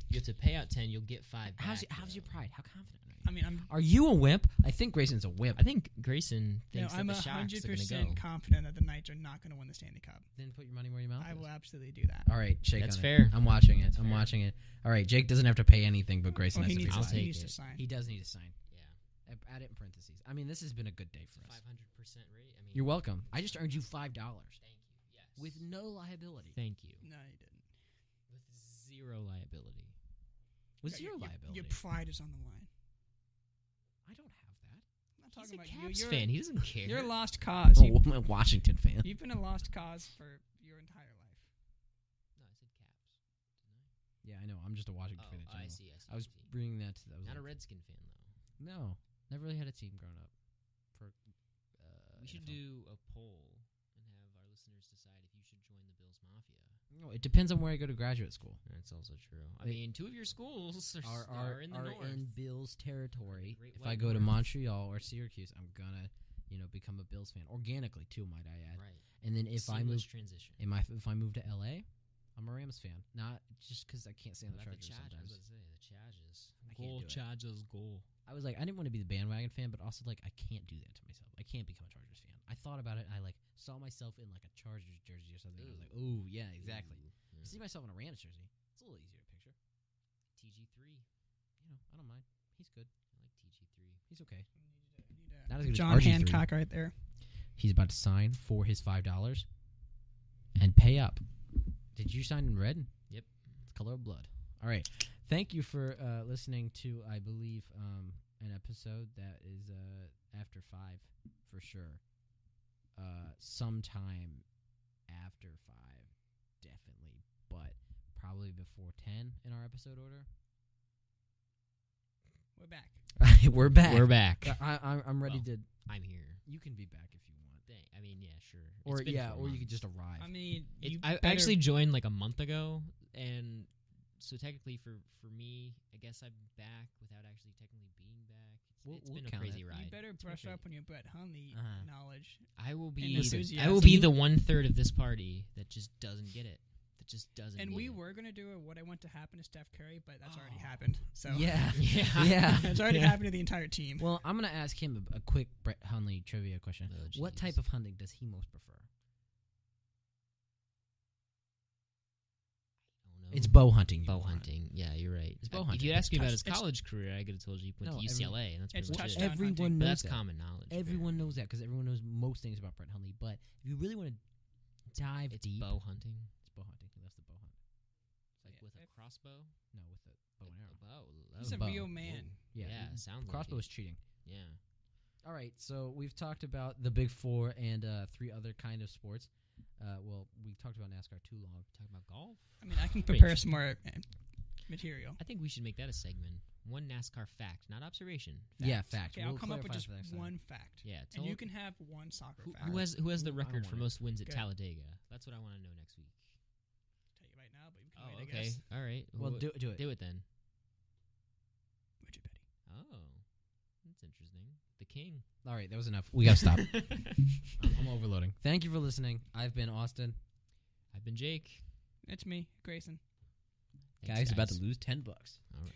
You have to pay out 10. You'll get 5. How's back, your though. pride? How confident are you? I mean, Are you a wimp? I think Grayson's a wimp. I think Grayson thinks I'm that the Sharks are gonna 100% go. confident that the Knights are not gonna win the Stanley Cup. Then put your money where your mouth I is. will absolutely do that. All right, shake That's on fair. it. I'm watching it. That's I'm fair. watching it. All right, Jake doesn't have to pay anything, but Grayson Oh, has he to needs, pay I'll to, something. he take needs to it. sign. He does need to sign. Yeah, Add it in parentheses. I mean, this has been a good day for us. 500% rate. I mean, You're welcome. I just earned you $5 Thank you. Yes. with no liability. Thank you. No, you didn't. With zero liability. With Yeah, zero your- liability. Your pride is on the line. I don't have that. talking He's a about Caps you. fan. He doesn't care. You're a lost cause. Oh, I'm a Washington fan. You've been a lost cause for your entire life. No, I said Caps. Didn't I? Yeah, I know. I'm just a Washington Oh, fan in I general. see. I was bringing that to that. Not a Redskin fan though. No, never really had a team growing up. For We should NFL. do a poll and have our listeners decide if you should join the Bills Mafia. No, it depends on where I go to graduate school. That's also true. I Wait. mean, 2 of your schools Are in the north. in Bills territory. Great If I White go to North. Montreal or Syracuse, I'm gonna, become a Bills fan organically too, might I add. Right. And then if I move, Seamless transition. if I move to LA, I'm a Rams fan. Not just because I can't stand the What about Chargers I was sometimes. about to say the Chargers. I can't Goal, do it. Chargers, goal. I was like, I didn't want to be the bandwagon fan, but also like I can't do that to myself. I can't become a Chargers fan. I thought about it. And I like saw myself in like a Chargers jersey or something. I was like, oh yeah, exactly. Ooh, I see myself in a Rams jersey. It's a little easier to picture. TG3. I don't mind. He's good. I like TG3. He's okay. Need Not as good John as RG3. Hancock right there. He's about to sign for his $5 and pay up. Did you sign in red? Yep. It's color of blood. All right. Thank you for listening to, I believe, an episode that is after 5 for sure. Sometime after 5, definitely, but probably before 10 in our episode order. We're back. We're back. We're back. I'm ready Well, to. I'm here. You can be back if you want, I mean, yeah, sure. or It's been yeah, for or you months. could just arrive. I mean, you I better- actually joined like a month ago, and so technically for me, I guess I'm back without actually technically being back. It's We'll been a count crazy it. ride. You better It's been brush crazy. up on your Brett Hundley Uh-huh. knowledge. I will and be. enthusiasm. I will be So the 1/3 of this party that just doesn't get it. That just doesn't. And get we it. were gonna do what I want to happen to Steph Curry, but that's already Oh. happened. So Yeah, Yeah. yeah. it's already happened to the entire team. Well, I'm gonna ask him a quick Brett Hundley trivia question. Oh, What jeez. type of hunting does he most prefer? I don't know. It's bow hunting. you bow want. hunting. Yeah, you're right. It's bow If hunting. you asked me about his It's college career, I could have told you he went No, to UCLA, and that's it's pretty much touchdown it. Everyone hunting. But knows that's that. common knowledge. Everyone knows that because everyone knows most things about Brett Hundley. But if you really want to dive It's deep, bow hunting, it's bow hunting. He loves the bow hunt. like Yeah. with a crossbow. No, with the bow and arrow. He's a bow. real man. Yeah, Yeah, sounds like crossbow it. is cheating. Yeah. All right, so we've talked about the Big Four and 3 other kind of sports. Well, we talked about NASCAR too long. Talking about golf. I mean, I can Pretty prepare interesting. some more material. I think we should make that a segment. One NASCAR fact, not observation. Yeah, Fact. fact. Okay, I'll We'll come up with clarify just for next time. one fact, Yeah. and tell- you can have one soccer who, fact. who has the Ooh, I record don't for want most wins at Good. Talladega? That's what I want to know next week. Tell you right now, but you can Oh, wait, I okay. guess. All right. Well, do it. do it then. Richard Petty. Oh, that's interesting. The king. All right, that was enough. We gotta stop. I'm overloading. Thank you for listening. I've been Austin. I've been Jake. It's me, Grayson. Thanks, Guy's about to guys. lose $10. All right.